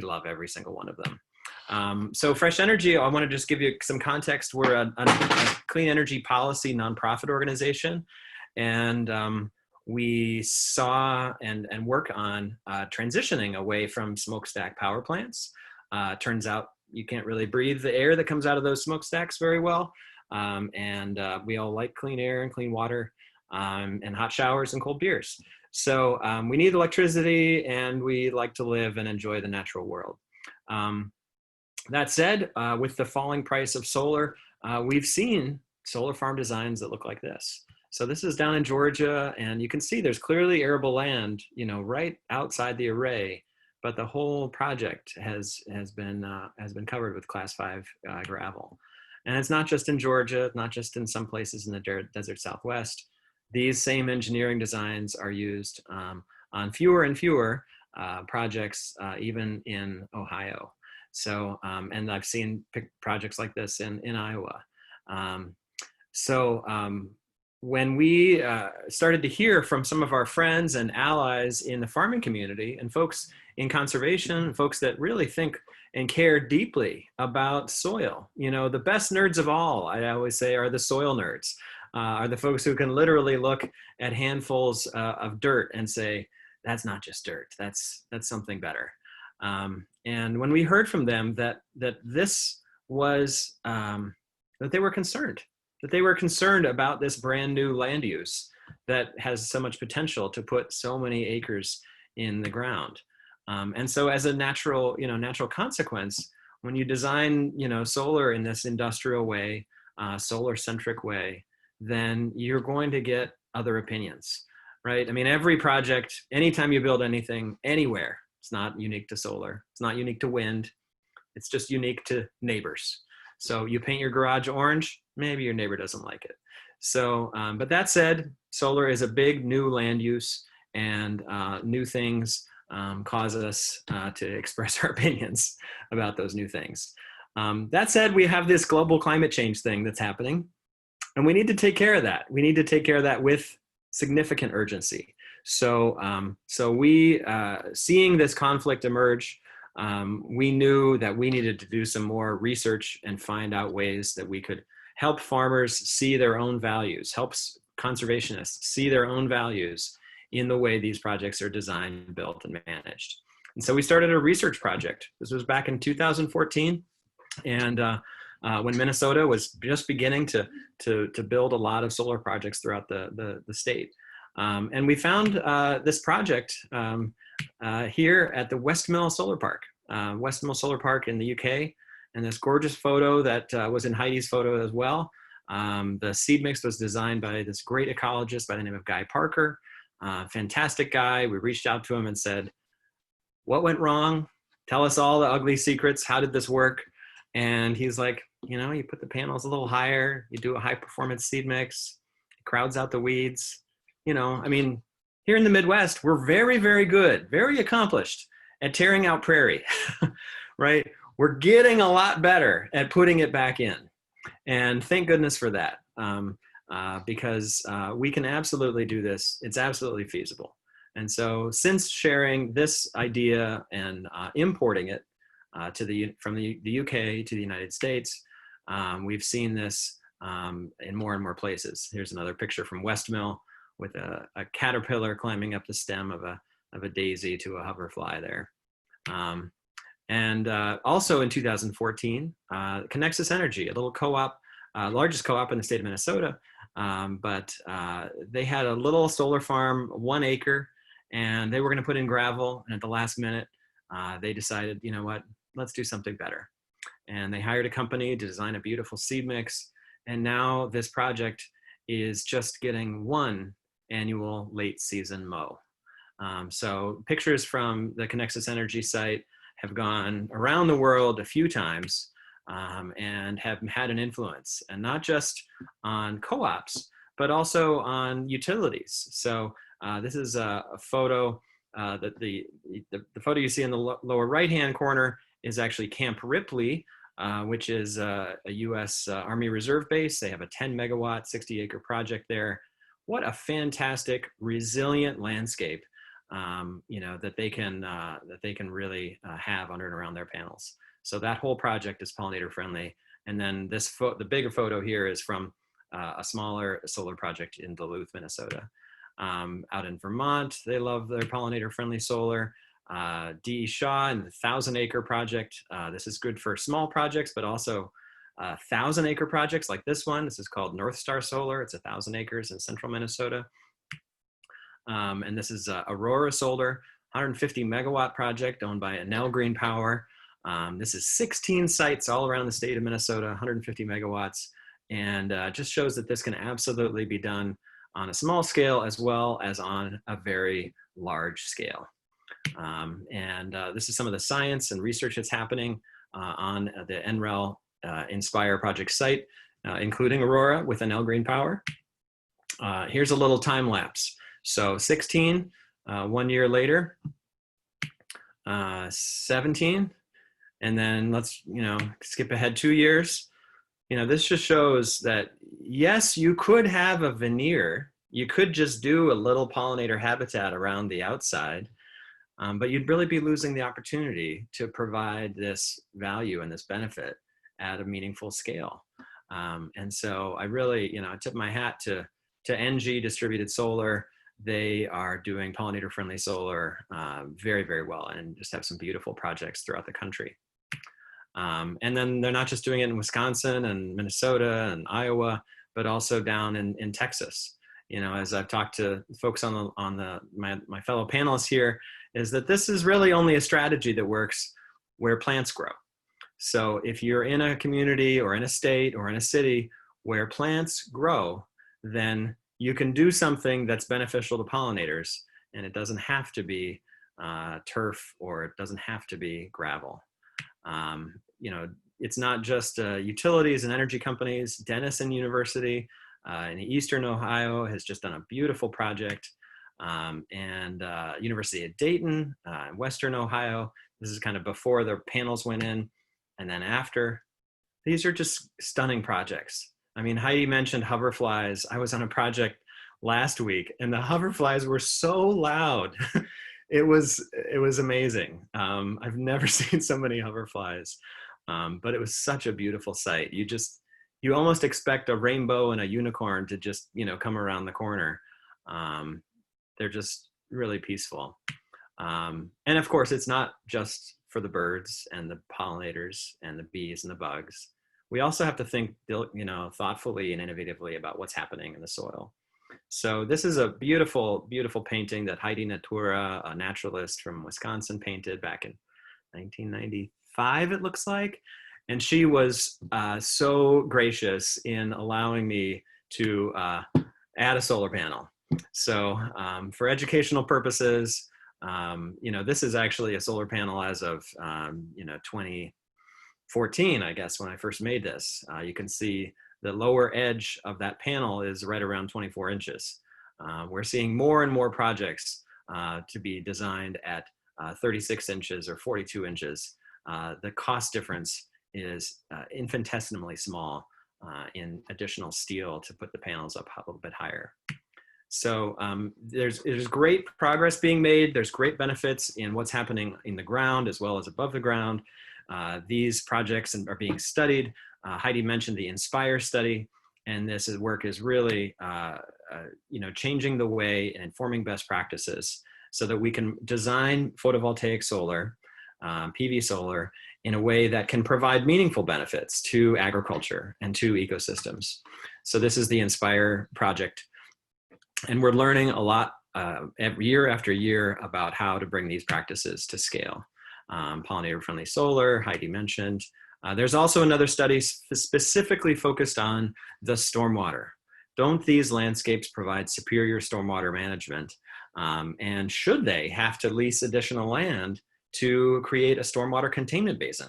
love every single one of them. So Fresh Energy, I want to just give you some context. We're a clean energy policy nonprofit organization. And we saw and work on transitioning away from smokestack power plants. Turns out you can't really breathe the air that comes out of those smokestacks very well. We all like clean air and clean water and hot showers and cold beers. So we need electricity and we like to live and enjoy the natural world. That said, with the falling price of solar, we've seen solar farm designs that look like this. So this is down in Georgia, and you can see there's clearly arable land, you know, right outside the array, but the whole project has been covered with Class 5 gravel. And it's not just in Georgia, not just in some places in the desert Southwest. These same engineering designs are used on fewer and fewer projects, even in Ohio. So, and I've seen projects like this in Iowa. When we started to hear from some of our friends and allies in the farming community and folks in conservation, folks that really think and care deeply about soil, you know, the best nerds of all, I always say, are the soil nerds, are the folks who can literally look at handfuls of dirt and say, that's not just dirt, that's something better. And when we heard from them that this was, that they were concerned about this brand new land use that has so much potential to put so many acres in the ground. And so as a natural consequence, when you design, you know, solar in this industrial way, solar-centric way, then you're going to get other opinions, right? I mean, every project, anytime you build anything anywhere, it's not unique to solar, it's not unique to wind, it's just unique to neighbors. So you paint your garage orange, maybe your neighbor doesn't like it. So, but that said, solar is a big new land use, and new things cause us to express our opinions about those new things. That said, we have this global climate change thing that's happening, and we need to take care of that. We need to take care of that with significant urgency. So, we, seeing this conflict emerge, we knew that we needed to do some more research and find out ways that we could help farmers see their own values, helps conservationists see their own values in the way these projects are designed, built, and managed. And so we started a research project. This was back in 2014. And when Minnesota was just beginning to build a lot of solar projects throughout the state. And we found this project here at the Westmill Solar Park, Westmill Solar Park in the UK. And this gorgeous photo that was in Heidi's photo as well. The seed mix was designed by this great ecologist by the name of Guy Parker. Fantastic guy. We reached out to him and said, what went wrong? Tell us all the ugly secrets. How did this work? And he's like, you know, you put the panels a little higher, you do a high performance seed mix, it crowds out the weeds. You know, I mean, here in the Midwest, we're very, very good, very accomplished at tearing out prairie, right? We're getting a lot better at putting it back in. And thank goodness for that, because we can absolutely do this. It's absolutely feasible. And so since sharing this idea and importing it from the UK to the United States, we've seen this in more and more places. Here's another picture from Westmill with a caterpillar climbing up the stem of a daisy to a hoverfly there. And also in 2014, Conexus Energy, a little co-op, largest co-op in the state of Minnesota, but they had a little solar farm, 1 acre, and they were going to put in gravel. And at the last minute, they decided, you know what, let's do something better. And they hired a company to design a beautiful seed mix. And now this project is just getting 1 annual late season mow. So pictures from the Conexus Energy site have gone around the world a few times and have had an influence, and not just on co-ops, but also on utilities. So this is a photo that the photo you see in the lower right-hand corner is actually Camp Ripley, which is a US Army Reserve base. They have a 10 megawatt, 60 acre project there. What a fantastic, resilient landscape, you know, that they can really have under and around their panels. So that whole project is pollinator friendly. And then the bigger photo here is from a smaller solar project in Duluth, Minnesota. Out in Vermont, they love their pollinator friendly solar. D.E. Shaw and the 1,000 acre project. This is good for small projects, but also 1,000 acre projects like this one. This is called North Star Solar. It's 1,000 acres in central Minnesota. And this is Aurora Solar, 150 megawatt project owned by Enel Green Power. This is 16 sites all around the state of Minnesota, 150 megawatts, and just shows that this can absolutely be done on a small scale as well as on a very large scale. This is some of the science and research that's happening on the NREL Inspire project site, including Aurora with Enel Green Power. Here's a little time lapse. So 16, 1 year later, 17, and then let's, skip ahead 2 years. This just shows that, yes, you could have a veneer. You could just do a little pollinator habitat around the outside, but you'd really be losing the opportunity to provide this value and this benefit at a meaningful scale. And so I really, I tip my hat to NG Distributed Solar. They are doing pollinator friendly solar very, very well, and just have some beautiful projects throughout the country. And then they're not just doing it in Wisconsin and Minnesota and Iowa, but also down in Texas. As I've talked to folks on my fellow panelists here, is that this is really only a strategy that works where plants grow. So if you're in a community or in a state or in a city where plants grow, then you can do something that's beneficial to pollinators, and it doesn't have to be turf, or it doesn't have to be gravel. It's not just utilities and energy companies. Denison University in Eastern Ohio has just done a beautiful project, and University of Dayton in Western Ohio. This is kind of before the panels went in, and then after. These are just stunning projects. I mean, Heidi mentioned hoverflies. I was on a project last week, and the hoverflies were so loud. It was amazing. I've never seen so many hoverflies, but it was such a beautiful sight. You you almost expect a rainbow and a unicorn to just, come around the corner. They're just really peaceful. And of course, it's not just for the birds and the pollinators and the bees and the bugs. We also have to think, thoughtfully and innovatively about what's happening in the soil. So this is a beautiful, beautiful painting that Heidi Natura, a naturalist from Wisconsin, painted back in 1995, it looks like. And she was so gracious in allowing me to add a solar panel. So for educational purposes, this is actually a solar panel as of 2014, I guess, when I first made this. You can see the lower edge of that panel is right around 24 inches. We're seeing more and more projects to be designed at 36 inches or 42 inches. The cost difference is infinitesimally small in additional steel to put the panels up a little bit higher. So there's great progress being made. There's great benefits in what's happening in the ground as well as above the ground. These projects are being studied. Heidi mentioned the INSPIRE study, and this work is really changing the way and informing best practices so that we can design photovoltaic solar, PV solar, in a way that can provide meaningful benefits to agriculture and to ecosystems. So this is the INSPIRE project. And we're learning a lot year after year about how to bring these practices to scale. Pollinator-friendly solar, Heidi mentioned. There's also another study specifically focused on the stormwater. Don't these landscapes provide superior stormwater management? And should they have to lease additional land to create a stormwater containment basin?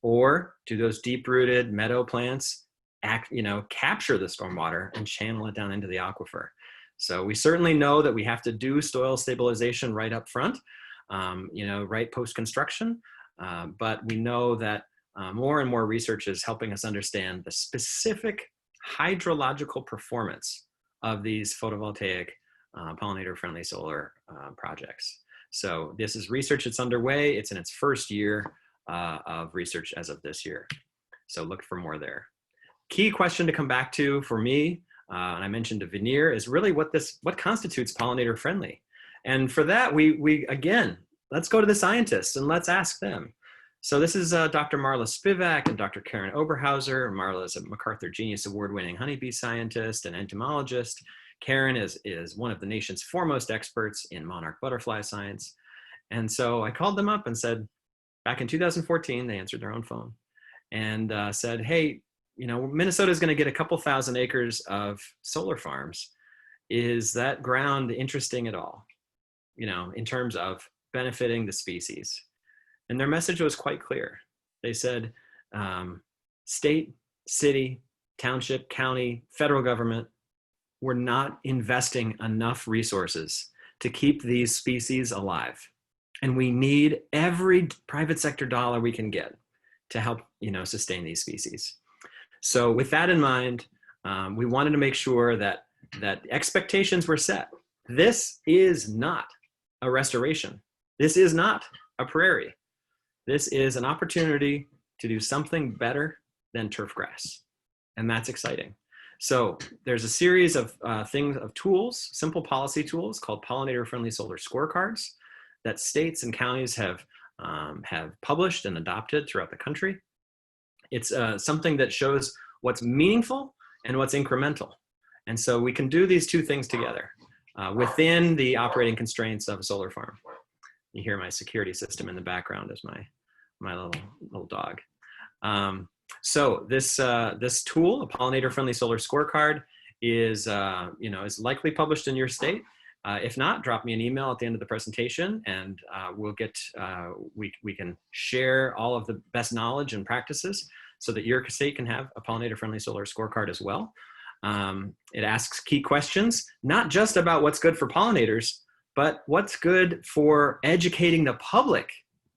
Or do those deep-rooted meadow plants capture the stormwater and channel it down into the aquifer? So we certainly know that we have to do soil stabilization right up front, right post-construction, but we know that more and more research is helping us understand the specific hydrological performance of these photovoltaic pollinator-friendly solar projects. So this is research that's underway. It's in its first year of research as of this year. So look for more there. Key question to come back to for me, and I mentioned a veneer, is really what constitutes pollinator-friendly. And for that, we again, let's go to the scientists and let's ask them. So this is Dr. Marla Spivak and Dr. Karen Oberhauser. Marla is a MacArthur Genius Award-winning honeybee scientist and entomologist. Karen is one of the nation's foremost experts in monarch butterfly science. And so I called them up and said, back in 2014, they answered their own phone and said, hey, Minnesota is going to get a couple thousand acres of solar farms. Is that ground interesting at all, in terms of benefiting the species? And their message was quite clear. They said, state, city, township, county, federal government, we're not investing enough resources to keep these species alive. And we need every private sector dollar we can get to help, sustain these species. So with that in mind, we wanted to make sure that expectations were set. This is not a restoration. This is not a prairie. This is an opportunity to do something better than turf grass. And that's exciting. So there's a series of tools, simple policy tools called pollinator-friendly solar scorecards that states and counties have published and adopted throughout the country. It's something that shows what's meaningful and what's incremental. And so we can do these two things together within the operating constraints of a solar farm. You hear my security system in the background as my little dog. So this tool, a pollinator-friendly solar scorecard, is likely published in your state. If not, drop me an email at the end of the presentation, and we can share all of the best knowledge and practices so that your state can have a pollinator-friendly solar scorecard as well. It asks key questions, not just about what's good for pollinators, but what's good for educating the public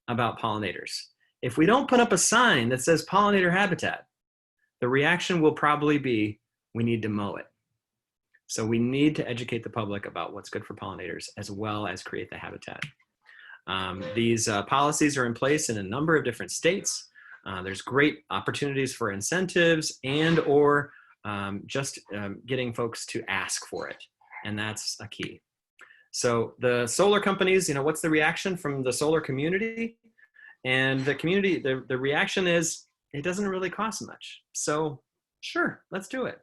about pollinators. If we don't put up a sign that says pollinator habitat, the reaction will probably be, we need to mow it. So we need to educate the public about what's good for pollinators as well as create the habitat. These policies are in place in a number of different states. There's great opportunities for incentives and or just getting folks to ask for it. And that's a key. So the solar companies, what's the reaction from the solar community? And the community, the reaction is, it doesn't really cost much. So sure, let's do it.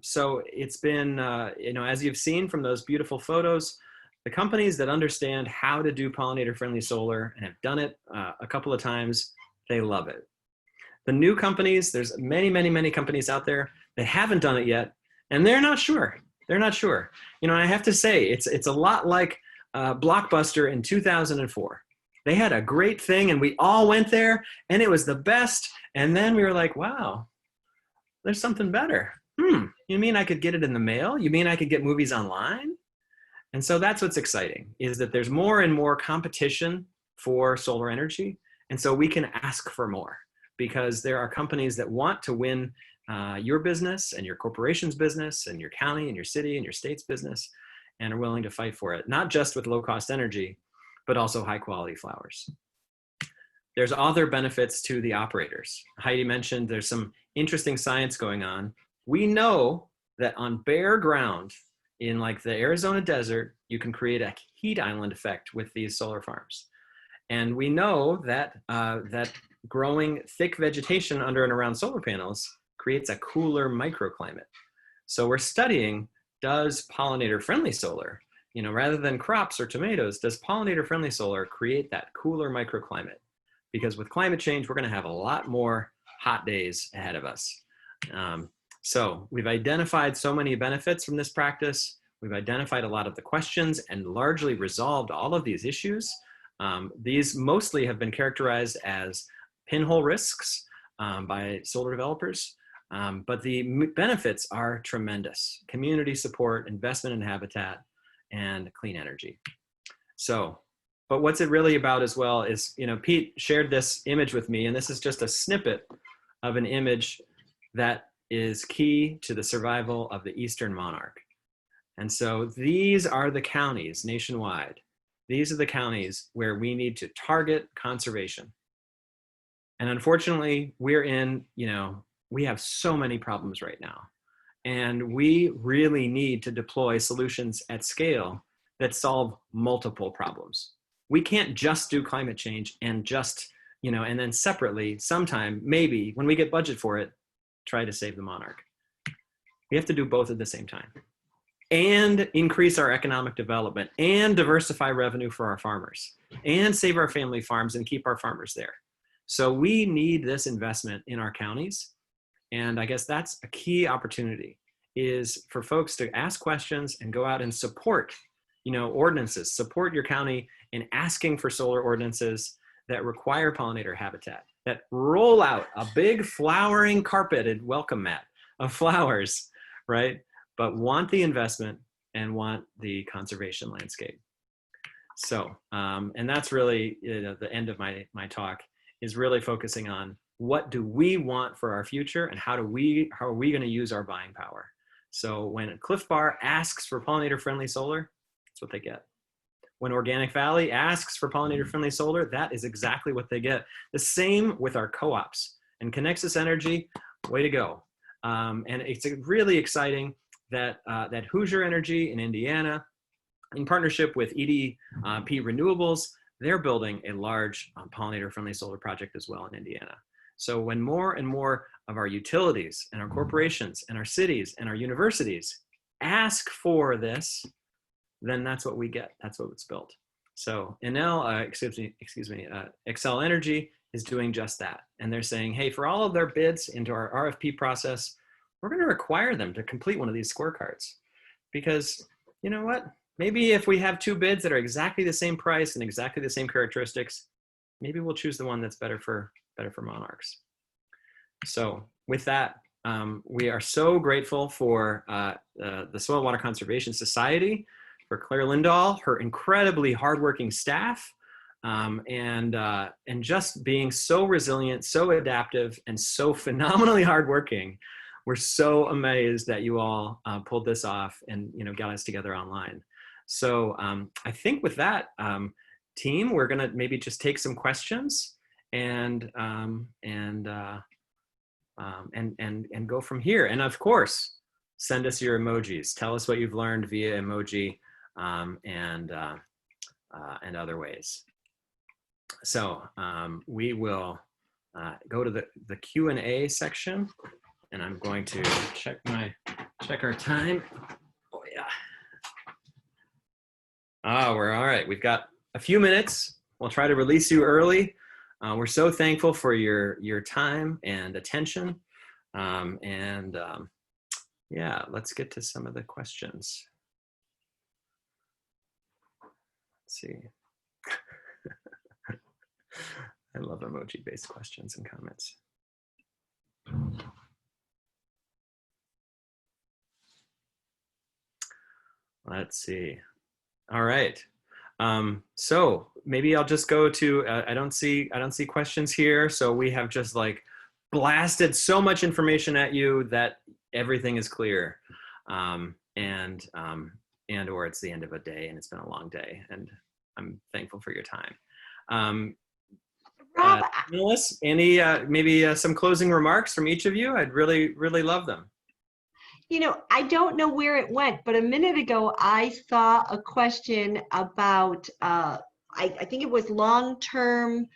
So it's been, as you've seen from those beautiful photos, the companies that understand how to do pollinator-friendly solar and have done it a couple of times, they love it. The new companies, there's many, many, many companies out there that haven't done it yet, and they're not sure. They're not sure. I have to say, it's a lot like Blockbuster in 2004. They had a great thing, and we all went there, and it was the best. And then we were like, wow, there's something better. You mean I could get it in the mail? You mean I could get movies online? And so that's what's exciting, is that there's more and more competition for solar energy. And so we can ask for more, because there are companies that want to win your business and your corporation's business and your county and your city and your state's business, and are willing to fight for it, not just with low cost energy, but also high quality flowers. There's other benefits to the operators. Heidi mentioned there's some interesting science going on. We know that on bare ground in like the Arizona desert, you can create a heat island effect with these solar farms. And we know that that growing thick vegetation under and around solar panels creates a cooler microclimate. So we're studying, does pollinator-friendly solar, rather than crops or tomatoes, does pollinator-friendly solar create that cooler microclimate? Because with climate change, we're going to have a lot more hot days ahead of us. So we've identified so many benefits from this practice. We've identified a lot of the questions and largely resolved all of these issues. These mostly have been characterized as pinhole risks by solar developers, but the benefits are tremendous. Community support, investment in habitat, and clean energy. So, but what's it really about as well is, Pete shared this image with me, and this is just a snippet of an image that is key to the survival of the eastern monarch. And so these are the counties nationwide. These are the counties where we need to target conservation. And unfortunately, we're in, we have so many problems right now. And we really need to deploy solutions at scale that solve multiple problems. We can't just do climate change and just, and then separately, sometime, maybe when we get budget for it, try to save the monarch. We have to do both at the same time and increase our economic development and diversify revenue for our farmers and save our family farms and keep our farmers there. So we need this investment in our counties. And I guess that's a key opportunity, is for folks to ask questions and go out and support, ordinances, support your county in asking for solar ordinances that require pollinator habitat, that roll out a big flowering carpeted welcome mat of flowers, right? But want the investment and want the conservation landscape. So, and that's really the end of my talk, is really focusing on what do we want for our future and how are we going to use our buying power? So when Clif Bar asks for pollinator-friendly solar, that's what they get. When Organic Valley asks for pollinator-friendly solar, that is exactly what they get. The same with our co-ops. And Connexus Energy, way to go. And it's really exciting that, that Hoosier Energy in Indiana, in partnership with EDP Renewables, they're building a large pollinator-friendly solar project as well in Indiana. So when more and more of our utilities and our corporations and our cities and our universities ask for this, then that's what we get. That's what's built. So Xcel Energy is doing just that. And they're saying, hey, for all of their bids into our RFP process, we're going to require them to complete one of these scorecards. Because you know what? Maybe if we have two bids that are exactly the same price and exactly the same characteristics, maybe we'll choose the one that's better for monarchs. So with that, we are so grateful for the Soil and Water Conservation Society, for Claire Lindahl, her incredibly hardworking staff, and just being so resilient, so adaptive, and so phenomenally hardworking. We're so amazed that you all pulled this off and got us together online. So I think with that, team, we're gonna maybe just take some questions, and go from here. And of course, send us your emojis. Tell us what you've learned via emoji and other ways. So we will go to the Q&A section, and I'm going to check our time. Oh yeah. We're all right. We've got a few minutes. We'll try to release you early. We're so thankful for your time and attention. Yeah, let's get to some of the questions. Let's see. I love emoji-based questions and comments. Let's see. All right. So maybe I'll just go to, I don't see questions here. So we have just like blasted so much information at you that everything is clear. Or it's the end of a day and it's been a long day, and I'm thankful for your time. Rob, Melissa, any maybe some closing remarks from each of you? I'd really, really love them. you know, I don't know where it went, but a minute ago I saw a question about, I think it was long-term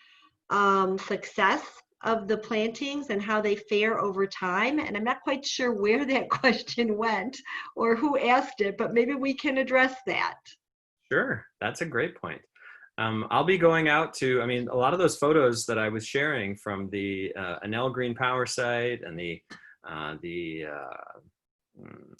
success of the plantings and how they fare over time. And I'm not quite sure where that question went or who asked it, but maybe we can address that. Sure, that's a great point. I'll be going out to, I mean, a lot of those photos that I was sharing from the Enel Green Power site and the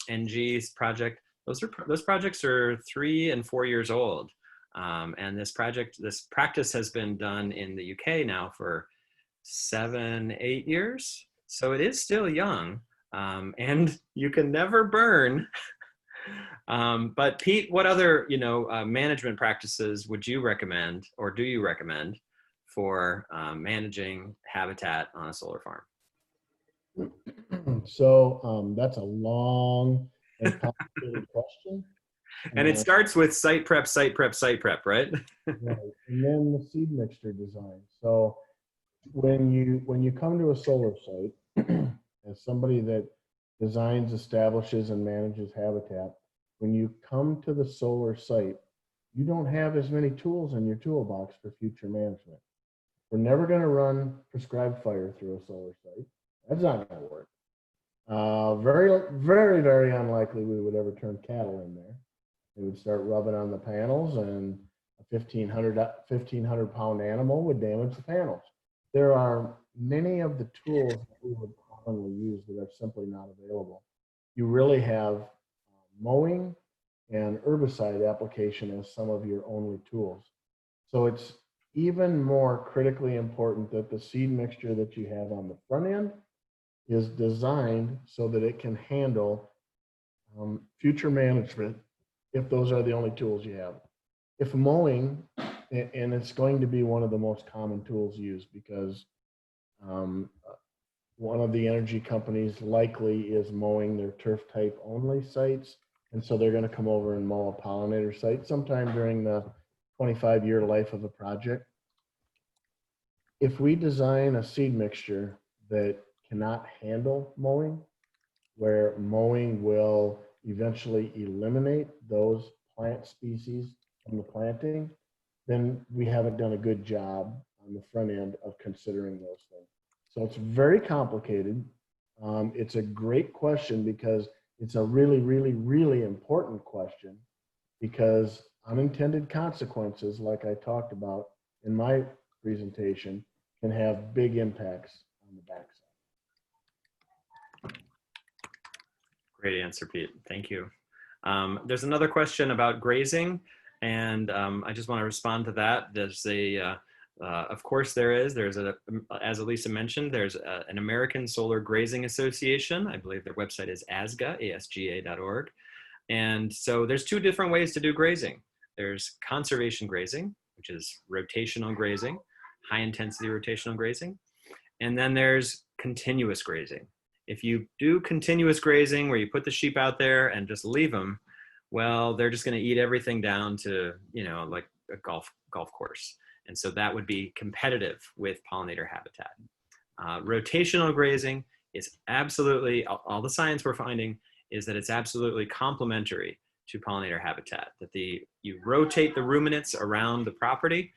NG's project, those projects are 3 and 4 years old. And this practice has been done in the UK now for 7, 8 years. So it is still young, and you can never burn. But Pete, what other, management practices would you recommend, or do you recommend, for managing habitat on a solar farm? So that's a long and complicated question. And it starts with site prep, right? Right. And then the seed mixture design. So when you come to a solar site, as somebody that designs, establishes, and manages habitat, when you come to the solar site, you don't have as many tools in your toolbox for future management. We're never going to run prescribed fire through a solar site. That's not going to work. Very, very, very unlikely we would ever turn cattle in there. They would start rubbing on the panels, and a 1,500 pound animal would damage the panels. There are many of the tools that we would commonly use that are simply not available. You really have mowing and herbicide application as some of your only tools. So it's even more critically important that the seed mixture that you have on the front end is designed so that it can handle future management if those are the only tools you have. If mowing, and it's going to be one of the most common tools used because one of the energy companies likely is mowing their turf type only sites. And so they're going to come over and mow a pollinator site sometime during the 25-year life of a project. If we design a seed mixture that cannot handle mowing, where mowing will eventually eliminate those plant species from the planting, then we haven't done a good job on the front end of considering those things. So it's very complicated. It's a great question because it's a really, really, really important question, because unintended consequences, like I talked about in my presentation, can have big impacts on the backside. Great answer, Pete. Thank you. There's another question about grazing, and I just want to respond to that. There's of course there's as Elysa mentioned, there's an American Solar Grazing Association. I believe their website is asga.org. And so there's 2 different ways to do grazing. There's conservation grazing, which is rotational grazing, high intensity rotational grazing. And then there's continuous grazing. If you do continuous grazing where you put the sheep out there and just leave them, well, they're just going to eat everything down to, like a golf course. And so that would be competitive with pollinator habitat. Rotational grazing is absolutely, all the science we're finding is that it's absolutely complementary to pollinator habitat, that you rotate the ruminants around the property,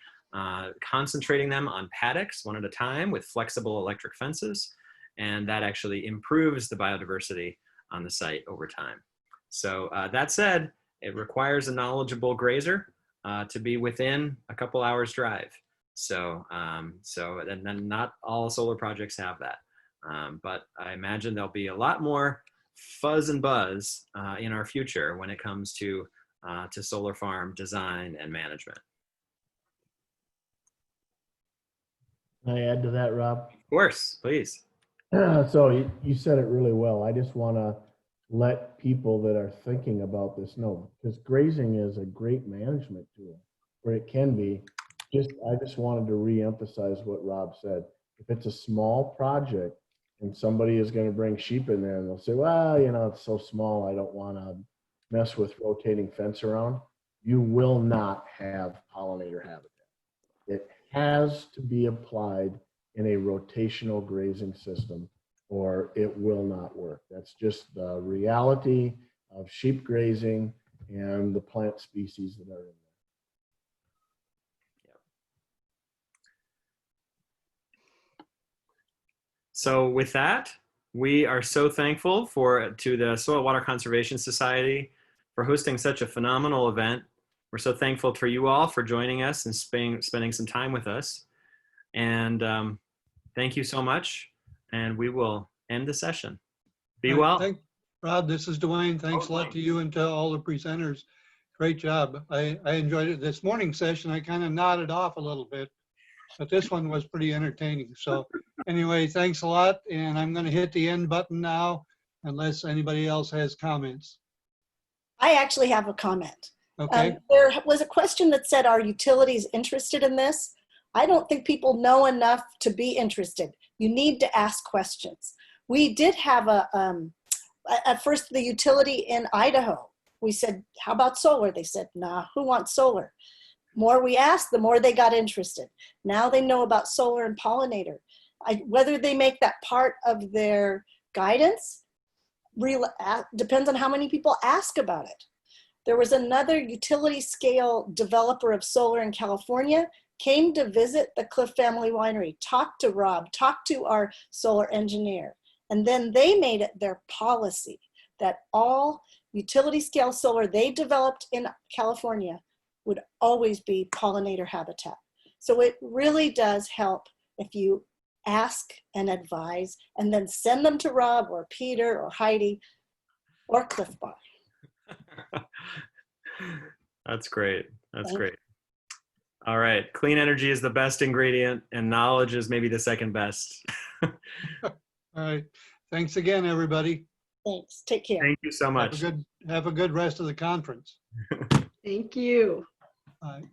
concentrating them on paddocks one at a time with flexible electric fences, and that actually improves the biodiversity on the site over time. So that said, it requires a knowledgeable grazer to be within a couple hours drive. So, and then not all solar projects have that. But I imagine there'll be a lot more fuzz and buzz in our future when it comes to solar farm design and management. Can I add to that, Rob? Of course, please. So you said it really well. I just want to let people that are thinking about this know, because grazing is a great management tool, or it can be. I just wanted to re-emphasize what Rob said. If it's a small project and somebody is going to bring sheep in there and they'll say, well, you know, it's so small, I don't want to mess with rotating fence around, you will not have pollinator habitat. It has to be applied in a rotational grazing system or it will not work. That's just the reality of sheep grazing and the plant species that are in there. So with that, we are so thankful to the Soil Water Conservation Society for hosting such a phenomenal event. We're so thankful for you all for joining us and spending some time with us. And thank you so much. And we will end the session. Be well. Rob, this is Dwayne. Thanks a lot to you and to all the presenters. Great job. I enjoyed it. This morning's session, I kind of nodded off a little bit, but this one was pretty entertaining. So anyway, thanks a lot. And I'm going to hit the end button now, unless anybody else has comments. I actually have a comment. Okay. There was a question that said, are utilities interested in this? I don't think people know enough to be interested. You need to ask questions. We did have at first the utility in Idaho. We said, how about solar? They said, nah, who wants solar? More we asked, the more they got interested. Now they know about solar and pollinator. Whether they make that part of their guidance depends on how many people ask about it. There was another utility scale developer of solar in California, came to visit the Clif family winery, talked to Rob, talked to our solar engineer, and then they made it their policy that all utility scale solar they developed in California would always be pollinator habitat. So it really does help if you ask and advise and then send them to Rob or Peter or Heidi or Clif Bar. That's great. That's great. All right. Clean energy is the best ingredient and knowledge is maybe the second best. All right. Thanks again, everybody. Thanks. Take care. Thank you so much. Have a good rest of the conference. Thank you. Bye.